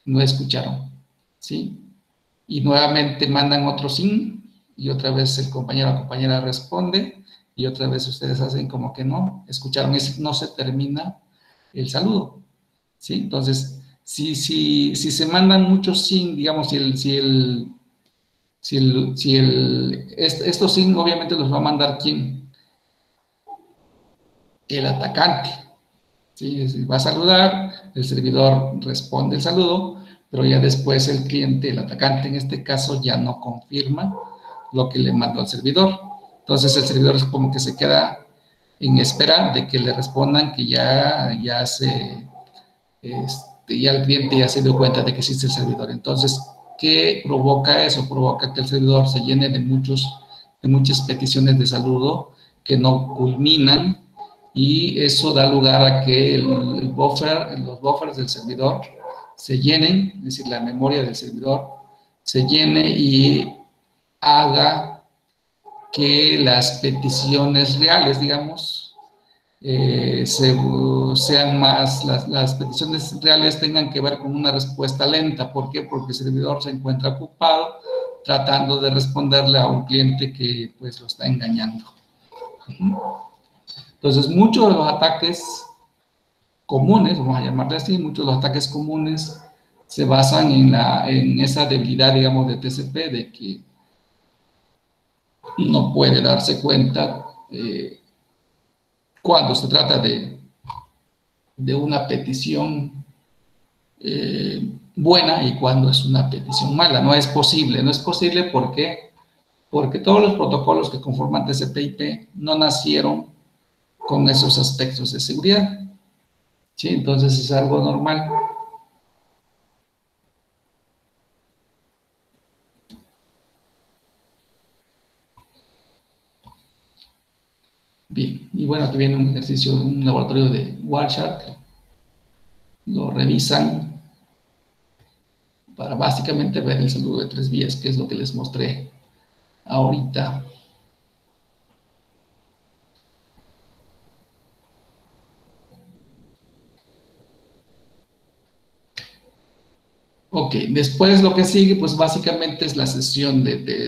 no escucharon, ¿sí? Y nuevamente mandan otro sin y otra vez el compañero o compañera responde y otra vez ustedes hacen como que no escucharon, no se termina el saludo, ¿sí? Entonces, si se mandan muchos sin, digamos, estos sin obviamente los va a mandar ¿quién? El atacante, ¿sí? Va a saludar, el servidor responde el saludo, pero ya después el cliente, el atacante en este caso, ya no confirma lo que le mandó al servidor. Entonces el servidor es como que se queda en espera de que le respondan que ya el cliente ya se dio cuenta de que existe el servidor. Entonces, ¿qué provoca eso? Provoca que el servidor se llene de muchas peticiones de saludo que no culminan y eso da lugar a que los buffers del servidor se llenen, es decir, la memoria del servidor se llene y haga que las peticiones reales, digamos, sean más, las peticiones reales tengan que ver con una respuesta lenta. ¿Por qué? Porque el servidor se encuentra ocupado tratando de responderle a un cliente que pues lo está engañando. Entonces, muchos de los ataques comunes, vamos a llamarle así, muchos de los ataques comunes se basan en esa debilidad, digamos, de TCP, de que no puede darse cuenta cuando se trata de una petición buena y cuando es una petición mala. No es posible porque todos los protocolos que conforman TCP/IP no nacieron con esos aspectos de seguridad. ¿Sí? Entonces es algo normal. Bien, y bueno, aquí viene un ejercicio, un laboratorio de Wireshark. Lo revisan para básicamente ver el saludo de 3 vías, que es lo que les mostré ahorita. Ok, después lo que sigue, pues básicamente es la sesión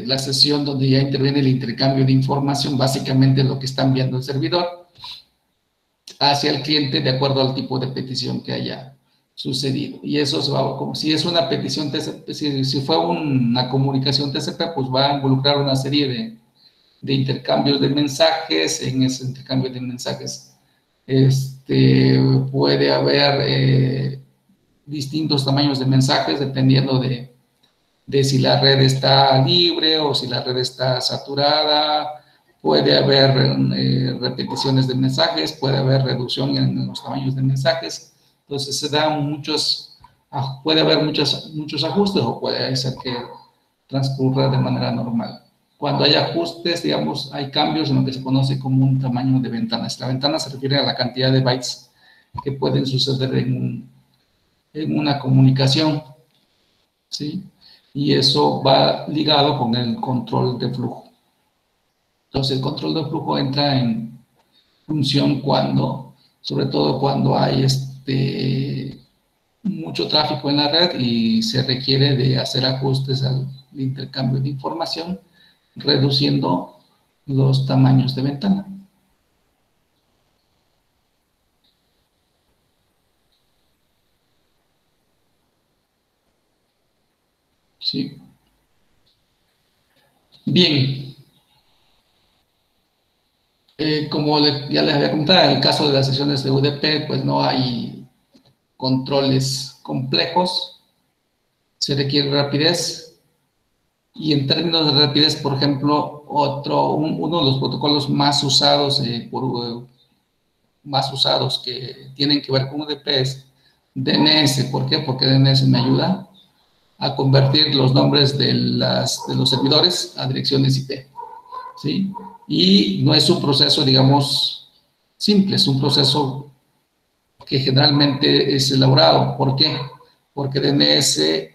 la sesión donde ya interviene el intercambio de información, básicamente lo que está enviando el servidor hacia el cliente de acuerdo al tipo de petición que haya sucedido. Y eso se va, como si es una petición TCP, si fue una comunicación TCP, pues va a involucrar una serie de intercambios de mensajes. En ese intercambio de mensajes puede haber distintos tamaños de mensajes dependiendo de si la red está libre o si la red está saturada. Puede haber repeticiones de mensajes, puede haber reducción en los tamaños de mensajes. Entonces se dan puede haber muchos ajustes o puede ser que transcurra de manera normal. Cuando hay ajustes, digamos, hay cambios en lo que se conoce como un tamaño de ventanas. La ventana se refiere a la cantidad de bytes que pueden suceder en una comunicación, ¿sí? Y eso va ligado con el control de flujo. Entonces, el control de flujo entra en función sobre todo cuando hay mucho tráfico en la red y se requiere de hacer ajustes al intercambio de información, reduciendo los tamaños de ventana. Sí. Bien. Como ya les había comentado, en el caso de las sesiones de UDP, pues no hay controles complejos, se requiere rapidez Y en términos de rapidez, por ejemplo, uno de los protocolos más usados, más usados que tienen que ver con UDP es DNS. ¿Por qué? Porque DNS me ayuda a convertir los nombres de los servidores a direcciones IP, ¿sí? Y no es un proceso, digamos, simple, es un proceso que generalmente es elaborado. ¿Por qué? Porque DNS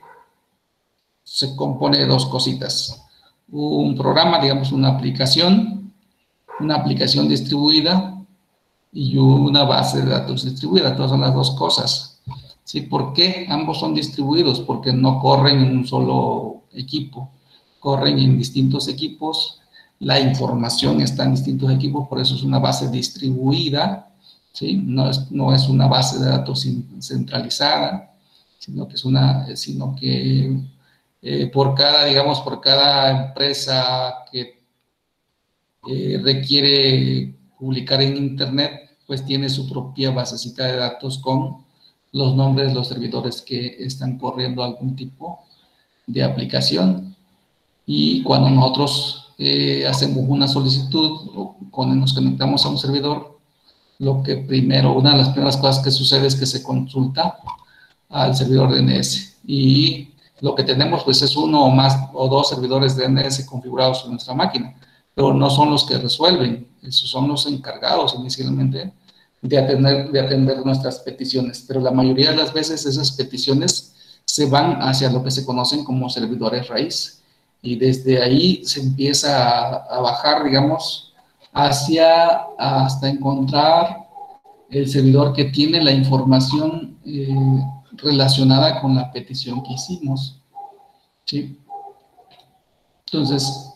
se compone de dos cositas. Un programa, digamos, una aplicación distribuida y una base de datos distribuida. Todas son las dos cosas. ¿Sí? ¿Por qué ambos son distribuidos? Porque no corren en un solo equipo, corren en distintos equipos, la información está en distintos equipos, por eso es una base distribuida, ¿sí? No es una base de datos centralizada, sino que por cada empresa que requiere publicar en Internet, pues tiene su propia basecita de datos con los nombres de los servidores que están corriendo algún tipo de aplicación. Y cuando nosotros hacemos una solicitud o cuando nos conectamos a un servidor, una de las primeras cosas que sucede es que se consulta al servidor DNS. Y lo que tenemos pues es uno o más o dos servidores DNS configurados en nuestra máquina, pero no son los que resuelven, esos son los encargados inicialmente de atender nuestras peticiones, pero la mayoría de las veces esas peticiones se van hacia lo que se conocen como servidores raíz, y desde ahí se empieza a bajar, digamos, hasta encontrar el servidor que tiene la información relacionada con la petición que hicimos, ¿sí? Entonces,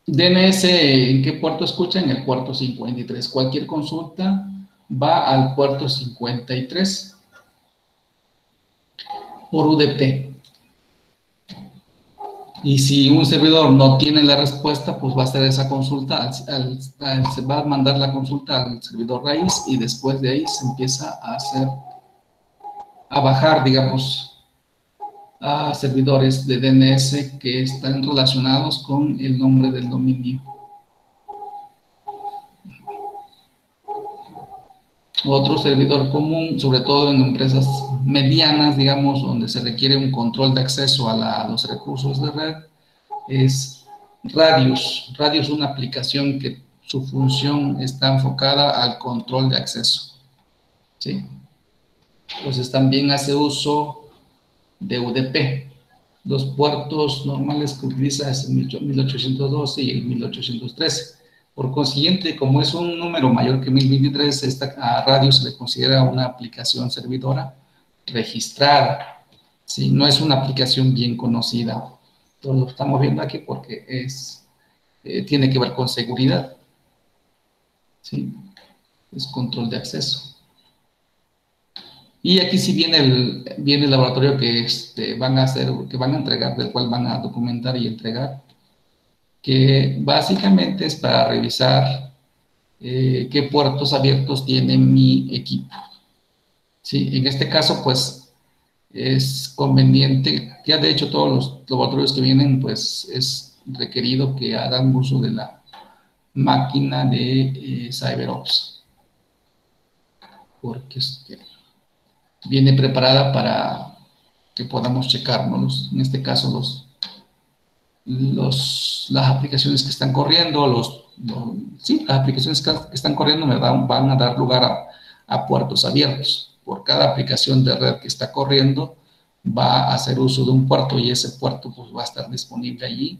DNS, ¿en qué puerto escucha? En el puerto 53. Cualquier consulta va al puerto 53 por UDP. Y si un servidor no tiene la respuesta, pues va a hacer esa consulta, se va a mandar la consulta al servidor raíz y después de ahí se empieza a bajar, digamos, a servidores de DNS que están relacionados con el nombre del dominio. Otro servidor común, sobre todo en empresas medianas, digamos, donde se requiere un control de acceso a los recursos de red, es Radius. Radius es una aplicación que su función está enfocada al control de acceso, ¿sí? Entonces también hace uso de UDP. Los puertos normales que utiliza es el 1812 y el 1813. Por consiguiente, como es un número mayor que 1023, a Radius se le considera una aplicación servidora registrada, ¿sí? No es una aplicación bien conocida. Entonces, lo estamos viendo aquí porque tiene que ver con seguridad, ¿sí? Es control de acceso. Y aquí sí viene el laboratorio que van a entregar, del cual van a documentar y entregar, que básicamente es para revisar qué puertos abiertos tiene mi equipo. Sí, en este caso, pues, es conveniente, ya de hecho todos los laboratorios que vienen, pues, es requerido que hagan uso de la máquina de CyberOps, porque viene preparada para que podamos checar, ¿no? En este caso, las aplicaciones que están corriendo, las aplicaciones que están corriendo van a dar lugar a puertos abiertos. Por cada aplicación de red que está corriendo, va a hacer uso de un puerto y ese puerto pues, va a estar disponible allí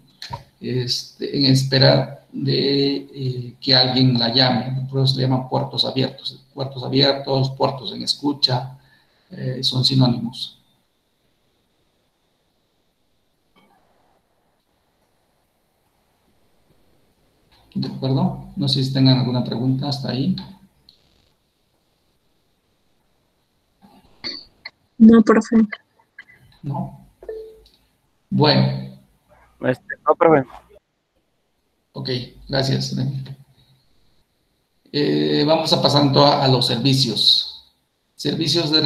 en espera de que alguien la llame. Por eso se llaman puertos abiertos. Puertos abiertos, puertos en escucha, son sinónimos. ¿De acuerdo? No sé si tengan alguna pregunta hasta ahí. No, profe. ¿No? Bueno. No, profe. Ok, gracias. Vamos a pasar a los servicios. Servicios de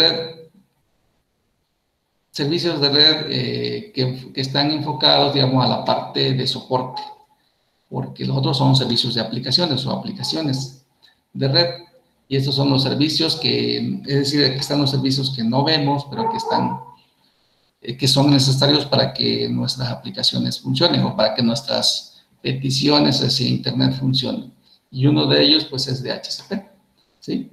red que están enfocados, digamos, a la parte de soporte, porque los otros son servicios de aplicaciones o aplicaciones de red, y estos son los servicios que, es decir, que están los servicios que no vemos, pero que están, que son necesarios para que nuestras aplicaciones funcionen o para que nuestras peticiones hacia Internet funcionen. Y uno de ellos, pues, es DHCP, ¿sí?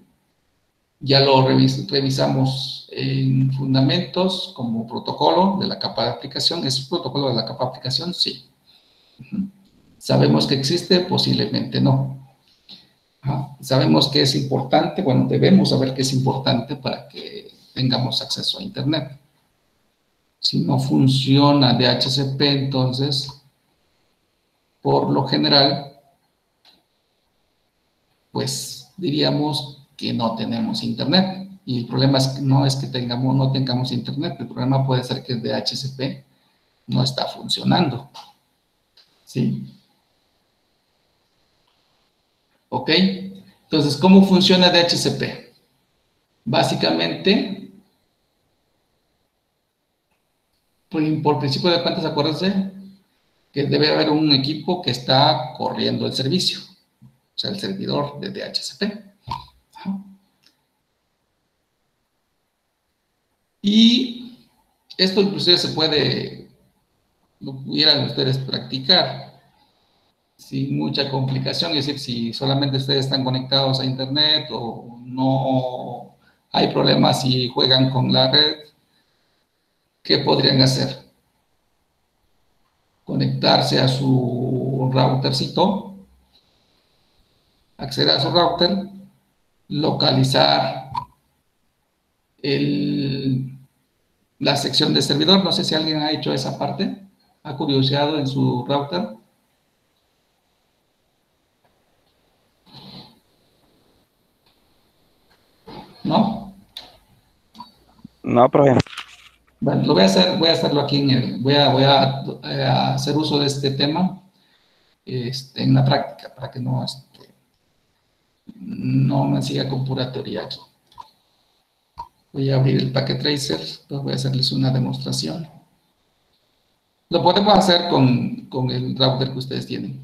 Ya lo revisamos en fundamentos como protocolo de la capa de aplicación. ¿Es un protocolo de la capa de aplicación? Sí. ¿Sabemos que existe? Posiblemente no. ¿Sabemos que es importante? Bueno, debemos saber que es importante para que tengamos acceso a Internet. Si no funciona DHCP, entonces, por lo general, pues diríamos que no tenemos Internet. Y el problema no es que no tengamos Internet, el problema puede ser que el DHCP no está funcionando. ¿Sí? ¿Ok? Entonces, ¿cómo funciona DHCP? Básicamente, por principio de cuentas, acuérdense que debe haber un equipo que está corriendo el servicio, o sea, el servidor de DHCP. Y esto inclusive lo pudieran ustedes practicar sin mucha complicación, es decir, si solamente ustedes están conectados a Internet o no hay problemas si juegan con la red, ¿qué podrían hacer? Conectarse a su routercito, acceder a su router, localizar la sección de servidor. No sé si alguien ha hecho esa parte, ha curioseado en su router. ¿No? No, profe. Bueno, lo voy a hacerlo aquí voy a hacer uso de este tema en la práctica, para que no me siga con pura teoría aquí. Voy a abrir el Packet Tracer, pues voy a hacerles una demostración. Lo podemos hacer con el router que ustedes tienen.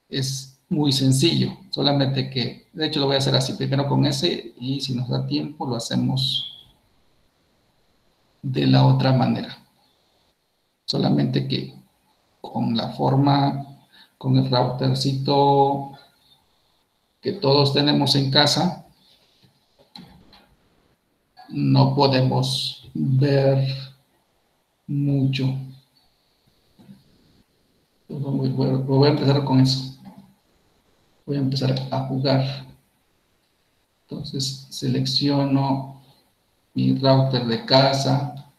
Es muy sencillo, solamente que, de hecho lo voy a hacer así, primero con ese, y si nos da tiempo lo hacemos de la otra manera. Solamente que con la forma, con el routercito que todos tenemos en casa, no podemos ver mucho. Voy a empezar con eso. Voy a empezar a jugar. Entonces selecciono mi router de casa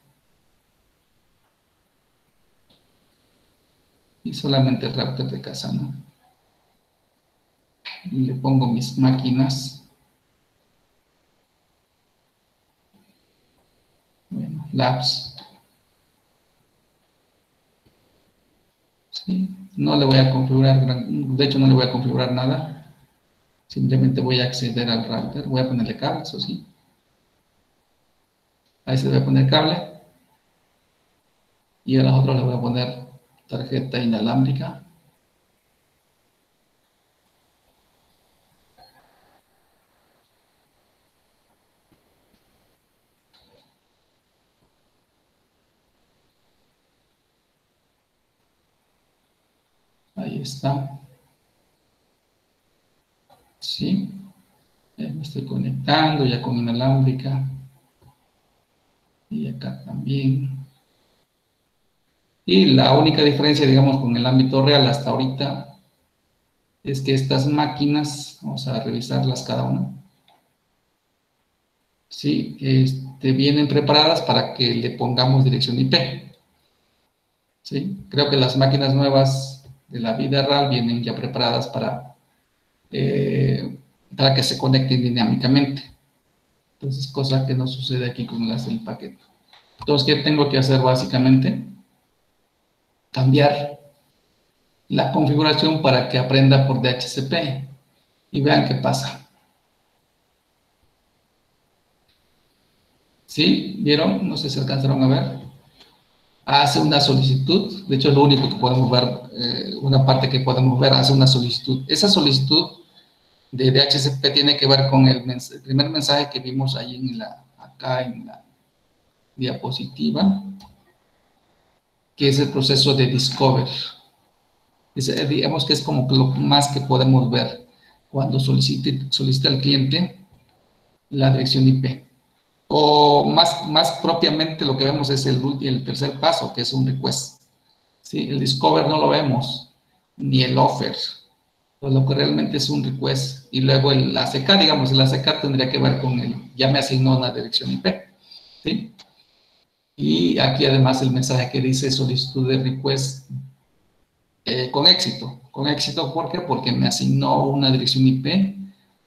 y solamente el router de casa, ¿no? Y le pongo mis máquinas. Bueno, labs. ¿Sí? No le voy a configurar, de hecho no le voy a configurar nada. Simplemente voy a acceder al router. Voy a ponerle cable, eso sí. Ahí se le voy a poner cable. Y a las otras le voy a poner tarjeta inalámbrica. Ahí está. Sí. Me estoy conectando ya con inalámbrica. Y acá también. Y la única diferencia, digamos, con el ámbito real hasta ahorita es que estas máquinas, vamos a revisarlas cada una, sí, vienen preparadas para que le pongamos dirección IP. ¿Sí? Creo que las máquinas nuevas de la vida real vienen ya preparadas para que se conecten dinámicamente. Entonces, cosa que no sucede aquí con las del paquete. Entonces, ¿qué tengo que hacer básicamente? Cambiar la configuración para que aprenda por DHCP y vean qué pasa. ¿Sí? ¿Vieron? No sé si alcanzaron a ver. hace una solicitud, de hecho es lo único que podemos ver, una parte que podemos ver, hace una solicitud. Esa solicitud de DHCP tiene que ver con el primer mensaje que vimos ahí acá en la diapositiva, que es el proceso de discover. Digamos que es como lo más que podemos ver cuando solicita el cliente la dirección IP. O más propiamente lo que vemos es el tercer paso, que es un request. ¿Sí? El discover no lo vemos, ni el offer. Pues lo que realmente es un request. Y luego el ACK, digamos, el ACK tendría que ver con ya me asignó una dirección IP. ¿Sí? Y aquí además el mensaje que dice solicitud de request con éxito. Con éxito, ¿por qué? Porque me asignó una dirección IP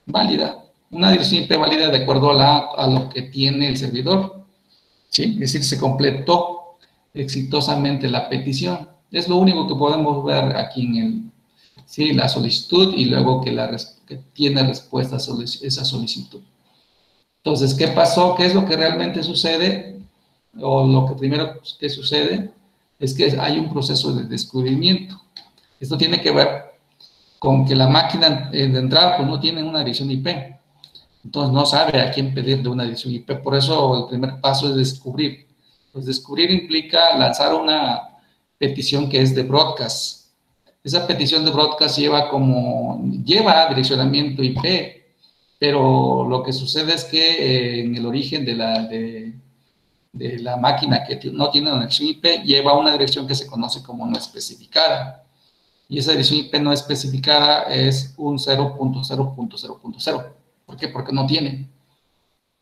válida. Una dirección IP válida de acuerdo a lo que tiene el servidor. ¿Sí? Es decir, se completó exitosamente la petición. Es lo único que podemos ver aquí en ¿sí? La solicitud y luego que tiene respuesta a esa solicitud. Entonces, ¿qué pasó? ¿Qué es lo que realmente sucede? O lo que primero que sucede es que hay un proceso de descubrimiento. Esto tiene que ver con que la máquina de entrada pues no tiene una dirección IP. Entonces no sabe a quién pedirle una dirección IP. Por eso el primer paso es descubrir. Pues descubrir implica lanzar una petición que es de broadcast. Esa petición de broadcast lleva direccionamiento IP, pero lo que sucede es que en el origen de la máquina que no tiene una dirección IP lleva una dirección que se conoce como no especificada. Y esa dirección IP no especificada es un 0.0.0.0. ¿Por qué? Porque no tiene.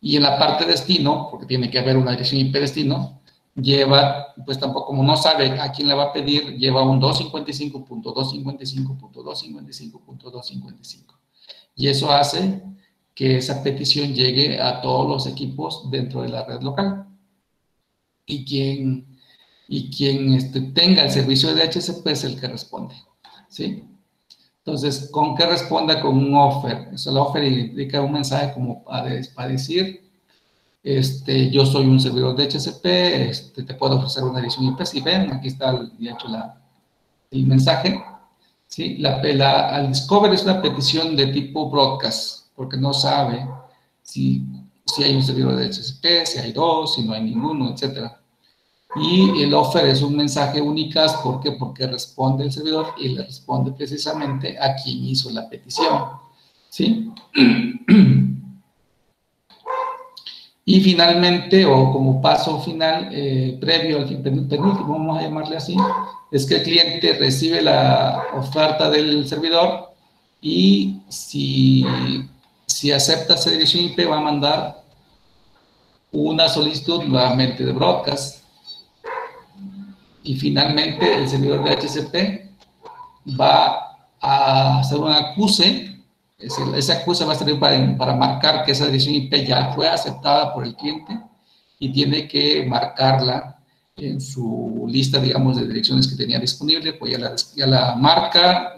Y en la parte destino, porque tiene que haber una dirección IP destino, lleva, pues tampoco, como no sabe a quién le va a pedir, lleva un 255.255.255.255. Y eso hace que esa petición llegue a todos los equipos dentro de la red local. Y quien tenga el servicio de DHCP es el que responde. ¿Sí? Entonces, ¿con qué responda? Con un offer. Eso, el offer indica un mensaje como para decir, yo soy un servidor de DHCP, te puedo ofrecer una dirección IP. Si ven, aquí está de hecho el mensaje. ¿Sí? Al discover es una petición de tipo broadcast, porque no sabe si hay un servidor de DHCP, si hay dos, si no hay ninguno, etcétera. Y el offer es un mensaje únicas, ¿por qué? Porque responde el servidor y le responde precisamente a quien hizo la petición. ¿Sí? Y finalmente, o como paso final, previo al penúltimo, vamos a llamarle así, es que el cliente recibe la oferta del servidor y si acepta esa dirección IP va a mandar una solicitud nuevamente de broadcast. Y finalmente el servidor de DHCP va a hacer un acuse. Ese acuse va a servir para marcar que esa dirección IP ya fue aceptada por el cliente y tiene que marcarla en su lista, digamos, de direcciones que tenía disponible, pues ya la marca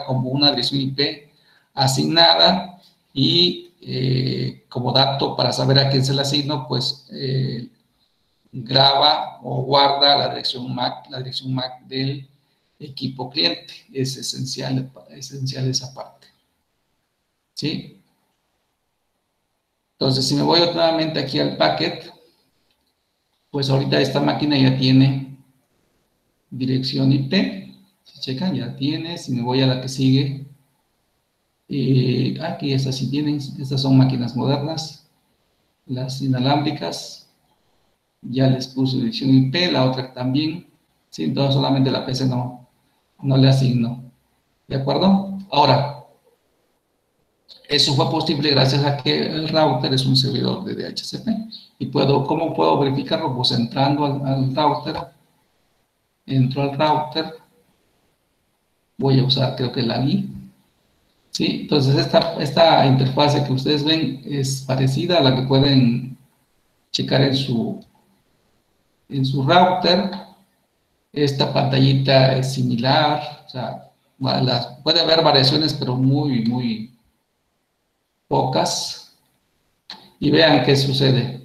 como una dirección IP asignada y como dato para saber a quién se la asigno, pues graba o guarda la dirección MAC del equipo cliente. Es esencial esa parte. ¿Sí? Entonces, si me voy nuevamente aquí al packet, pues ahorita esta máquina ya tiene dirección IP. Si checan, ya tiene. Si me voy a la que sigue, aquí estas sí tienen. Estas son máquinas modernas, las inalámbricas. Ya les puse dirección IP, la otra también. Sí, entonces solamente la PC no le asigno. ¿De acuerdo? Ahora, eso fue posible gracias a que el router es un servidor de DHCP. ¿Y cómo puedo verificarlo? Pues entrando al router. Entro al router. Voy a usar, creo que la GUI. ¿Sí? Entonces, esta interfase que ustedes ven es parecida a la que pueden checar en su router. Esta pantallita es similar, o sea, puede haber variaciones, pero muy, muy pocas. Y vean qué sucede.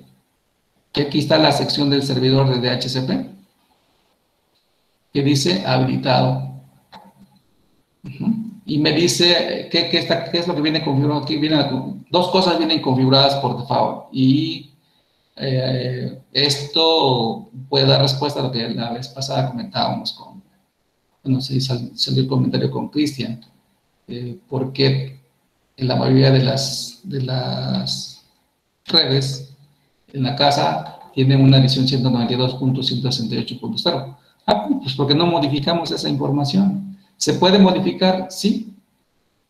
Que aquí está la sección del servidor de DHCP. que dice habilitado. Y me dice qué es lo que viene configurado aquí. Dos cosas vienen configuradas por default. Y esto puede dar respuesta a lo que la vez pasada comentábamos no sé si salió el comentario con Cristian, porque en la mayoría de las redes en la casa tienen una edición 192.168.0. Pues porque no modificamos esa información. ¿Se puede modificar? Sí.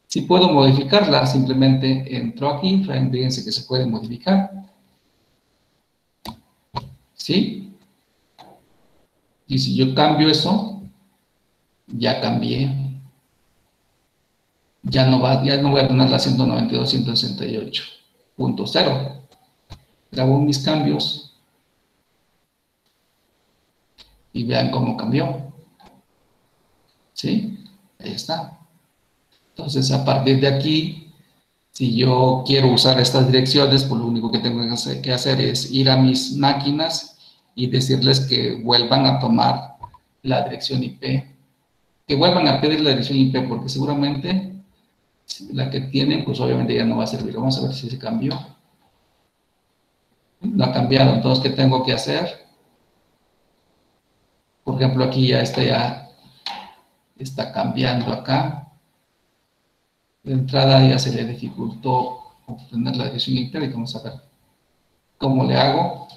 Sí puedo modificarla. Simplemente entro aquí. Fíjense que se puede modificar. ¿Sí? Y si yo cambio eso, ya cambié. Ya no voy a tener la 192.168.0. Grabo mis cambios y vean cómo cambió. ¿Sí? Ahí está. Entonces, a partir de aquí, si yo quiero usar estas direcciones, pues lo único que tengo que hacer es ir a mis máquinas y decirles que vuelvan a tomar la dirección IP. Que vuelvan a pedir la dirección IP, porque seguramente la que tienen, pues obviamente ya no va a servir. Vamos a ver si se cambió. No ha cambiado. Entonces, ¿qué tengo que hacer? Por ejemplo, aquí ya está cambiando acá. De entrada ya se le dificultó obtener la dirección IP. Y vamos a ver cómo le hago.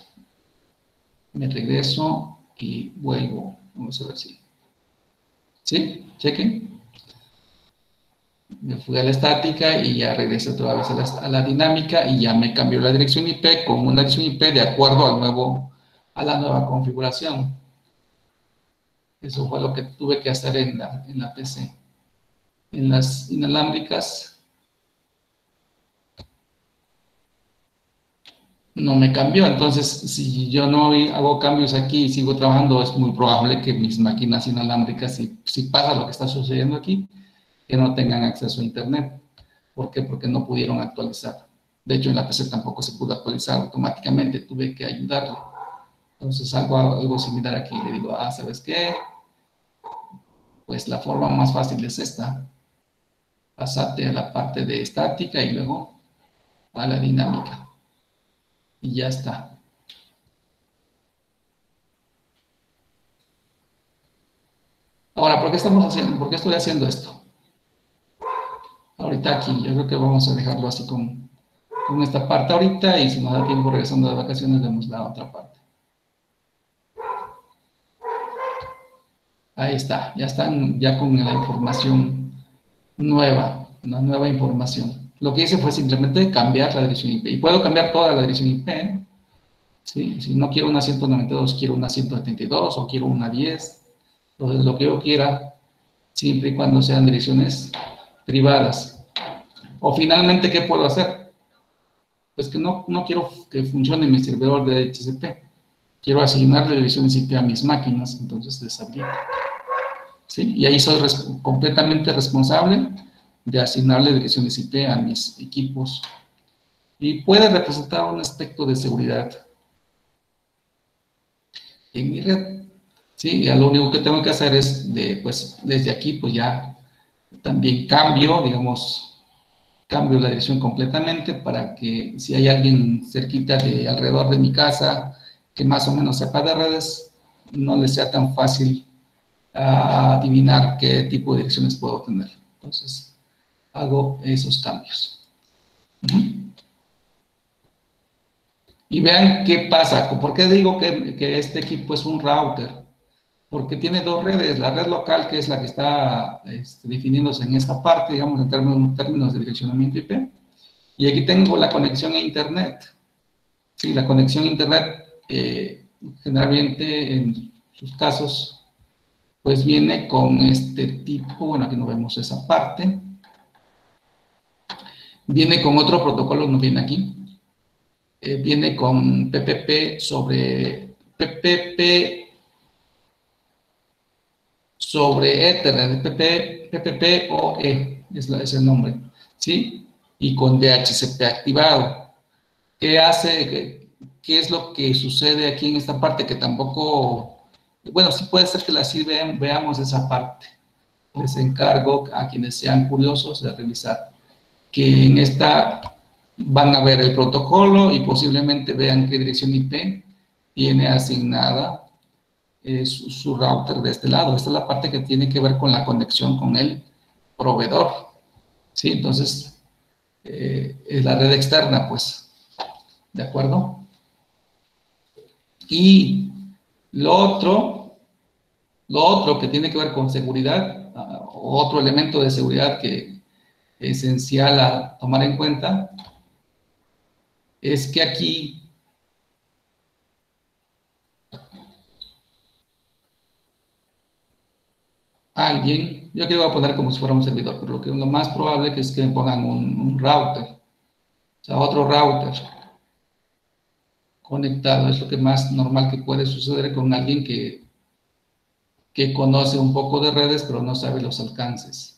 Me regreso y vuelvo. Vamos a ver si. ¿Sí? Chequen. Me fui a la estática y ya regresé otra vez a la dinámica y ya me cambió la dirección IP con una dirección IP de acuerdo a la nueva configuración. Eso fue lo que tuve que hacer en la PC. En las inalámbricas no me cambió. Entonces, si yo no hago cambios aquí y sigo trabajando, es muy probable que mis máquinas inalámbricas, si pasa lo que está sucediendo aquí, que no tengan acceso a internet. ¿Por qué? Porque no pudieron actualizar. De hecho, en la PC tampoco se pudo actualizar automáticamente, tuve que ayudarle. Entonces, algo similar aquí. Le digo, ¿sabes qué? Pues la forma más fácil es esta. Pasate a la parte de estática y luego a la dinámica. Y ya está. Ahora, ¿por qué estoy haciendo esto? Ahorita aquí, yo creo que vamos a dejarlo así con esta parte ahorita y si nos da tiempo regresando de vacaciones vemos la otra parte. Ahí está, ya están con la información nueva, una nueva información. Lo que hice fue simplemente cambiar la dirección IP. Y puedo cambiar toda la dirección IP. ¿Sí? Si no quiero una 192, quiero una 172 o quiero una 10. Entonces, lo que yo quiera, siempre y cuando sean direcciones privadas. O finalmente, ¿qué puedo hacer? Pues que no quiero que funcione mi servidor de DHCP. Quiero asignarle direcciones IP a mis máquinas, entonces deshabilito. ¿Sí? Y ahí soy completamente responsable de asignarle direcciones IP a mis equipos. Y puede representar un aspecto de seguridad en mi red. ¿Sí? Ya lo único que tengo que hacer es, desde aquí, pues ya también cambio la dirección completamente para que si hay alguien cerquita alrededor de mi casa que más o menos sepa de redes, no le sea tan fácil adivinar qué tipo de direcciones puedo tener. Entonces, hago esos cambios. Y vean qué pasa. ¿Por qué digo que este equipo es un router? Porque tiene dos redes. La red local, que es la que está definiéndose en esta parte, digamos, en términos de direccionamiento IP. Y aquí tengo la conexión a Internet. Sí, la conexión a Internet, generalmente, en sus casos, pues viene con este tipo, bueno, aquí no vemos esa parte. Viene con otro protocolo, no viene aquí. Viene con PPP sobre Ethernet, PPP-oE, es el nombre, ¿sí? Y con DHCP activado. ¿Qué hace? ¿Qué es lo que sucede aquí en esta parte? Que tampoco Bueno, sí puede ser que así veamos esa parte. Les encargo a quienes sean curiosos de revisar que en esta van a ver el protocolo y posiblemente vean qué dirección IP tiene asignada su router de este lado. Esta es la parte que tiene que ver con la conexión con el proveedor. ¿Sí? Entonces, es la red externa, pues. ¿De acuerdo? Y lo otro que tiene que ver con seguridad, otro elemento de seguridad que es esencial a tomar en cuenta, es que aquí alguien, yo aquí lo voy a poner como si fuera un servidor, pero lo más probable que es que me pongan un router, o sea, otro router conectado, es lo que más normal que puede suceder con alguien que conoce un poco de redes, pero no sabe los alcances.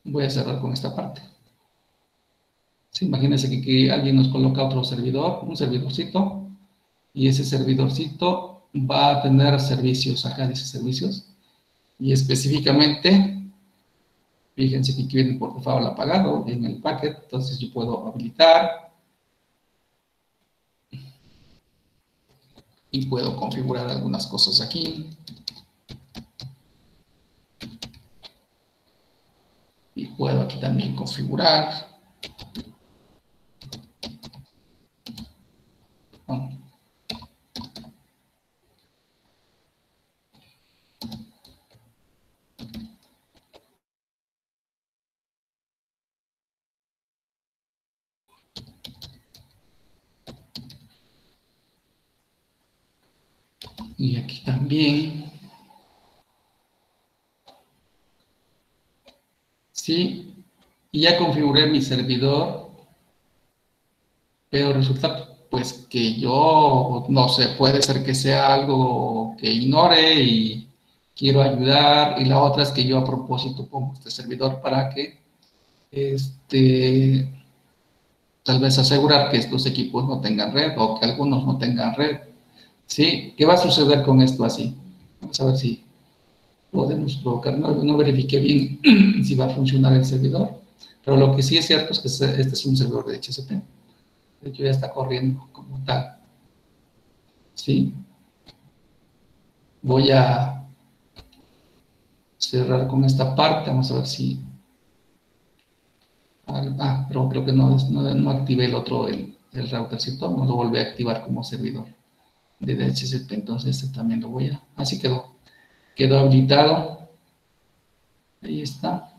Voy a cerrar con esta parte. Sí, imagínense que alguien nos coloca otro servidor, un servidorcito, y ese servidorcito va a tener servicios, acá dice servicios, y específicamente, fíjense que aquí viene por default apagado en el packet, entonces yo puedo habilitar y puedo configurar algunas cosas aquí. Y puedo aquí también configurar. Y aquí también. Sí, y ya configuré mi servidor, pero resulta pues que yo, no sé, puede ser que sea algo que ignore y quiero ayudar, y la otra es que yo a propósito pongo este servidor para que, tal vez asegurar que estos equipos no tengan red o que algunos no tengan red, ¿sí? ¿Qué va a suceder con esto así? Vamos a ver si podemos provocar, no verifiqué bien si va a funcionar el servidor, pero lo que sí es cierto es que este es un servidor de HCP. De hecho, ya está corriendo como tal. ¿Sí? Voy a cerrar con esta parte. Vamos a ver si... pero creo que no activé el otro, el router, ¿cierto? No lo volví a activar como servidor de DHCP. Entonces, este también lo voy a... Así quedó. Quedó habilitado. Ahí está.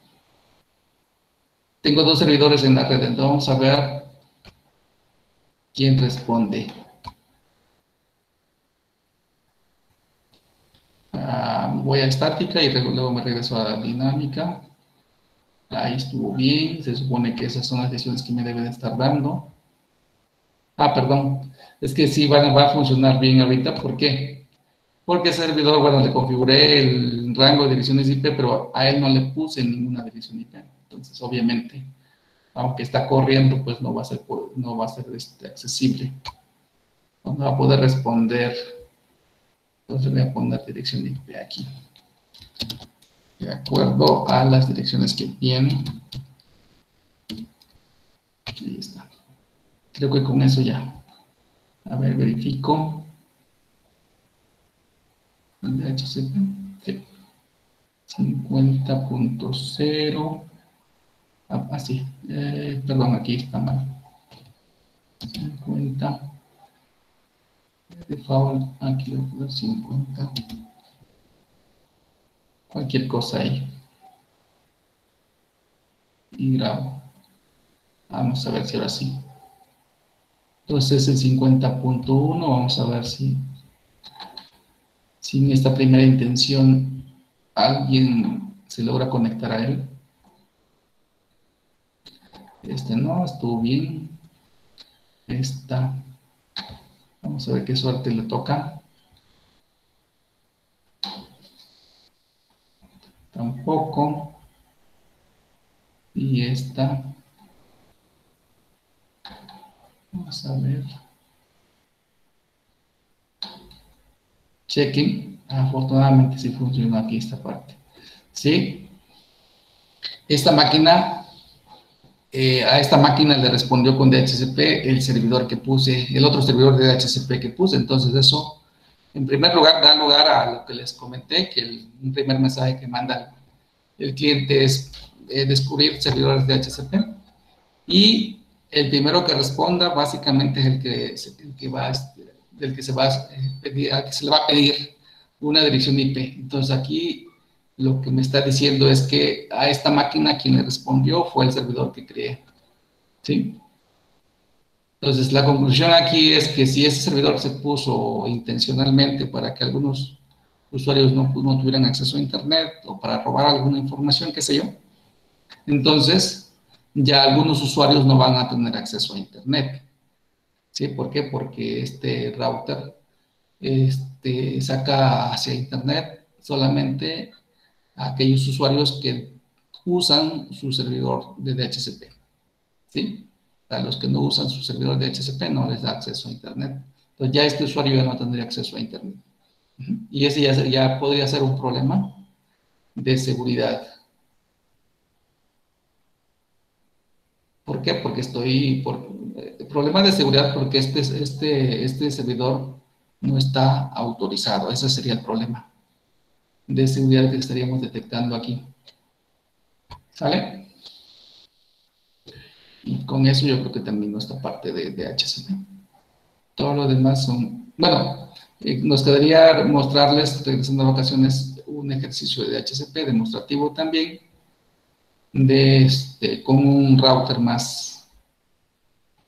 Tengo dos servidores en la red. Entonces, vamos a ver quién responde. Voy a estática y luego me regreso a dinámica. Ahí estuvo bien, se supone que esas son las decisiones que me deben estar dando. Perdón, es que sí va a funcionar bien ahorita, ¿por qué? Porque el servidor, bueno, le configuré el rango de direcciones IP, pero a él no le puse ninguna dirección IP. Entonces, obviamente, aunque está corriendo, pues no va a ser accesible. No va a poder responder. Entonces voy a poner dirección de IP aquí, de acuerdo a las direcciones que tiene. Ahí está. Creo que con eso ya. A ver, verifico. El DHCP. Sí. 50.0. Sí. Perdón, aquí está mal. 50. Default. Aquí lo pongo 50. Cualquier cosa ahí. Y grabo. Vamos a ver si ahora sí. Entonces el 50.1. Vamos a ver si en esta primera intención alguien se logra conectar a él. No, estuvo bien. Vamos a ver qué suerte le toca. Tampoco. Y esta. Vamos a ver. Checking. Afortunadamente sí funcionó aquí esta parte. ¿Sí? Esta máquina, a esta máquina le respondió con DHCP el servidor que puse, el otro servidor de DHCP que puse. Entonces eso, en primer lugar, da lugar a lo que les comenté, que un primer mensaje que manda el cliente es descubrir servidores de DHCP. Y el primero que responda básicamente es el que va, del que se va a pedir, al que se le va a pedir una dirección IP. Entonces aquí lo que me está diciendo es que a esta máquina quien le respondió fue el servidor que creé. ¿Sí? Entonces la conclusión aquí es que si ese servidor se puso intencionalmente para que algunos usuarios no tuvieran acceso a Internet o para robar alguna información, qué sé yo, entonces ya algunos usuarios no van a tener acceso a Internet. ¿Sí? ¿Por qué? Porque este router saca hacia Internet solamente a aquellos usuarios que usan su servidor de DHCP. ¿Sí? A los que no usan su servidor de DHCP no les da acceso a Internet. Entonces ya este usuario ya no tendría acceso a Internet. Y ese ya podría ser un problema de seguridad. ¿Por qué? Porque problemas de seguridad porque este servidor no está autorizado. Ese sería el problema de seguridad que estaríamos detectando aquí. ¿Sale? Y con eso yo creo que termino esta parte de DHCP. Todo lo demás son... Bueno, nos quedaría mostrarles, regresando a vacaciones, un ejercicio de DHCP demostrativo también, con un router más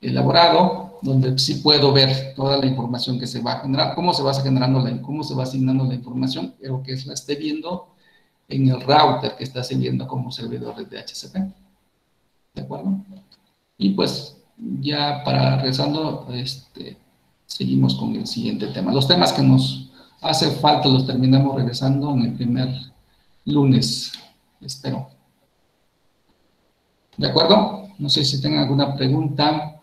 elaborado, donde sí puedo ver toda la información que se va a generar, cómo se va asignando la información, pero que la esté viendo en el router que está sirviendo como servidor de DHCP. ¿De acuerdo? Y pues ya para regresando, seguimos con el siguiente tema. Los temas que nos hace falta los terminamos regresando en el primer lunes, espero. ¿De acuerdo? No sé si tengan alguna pregunta.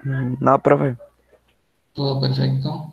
No, profe. Todo perfecto.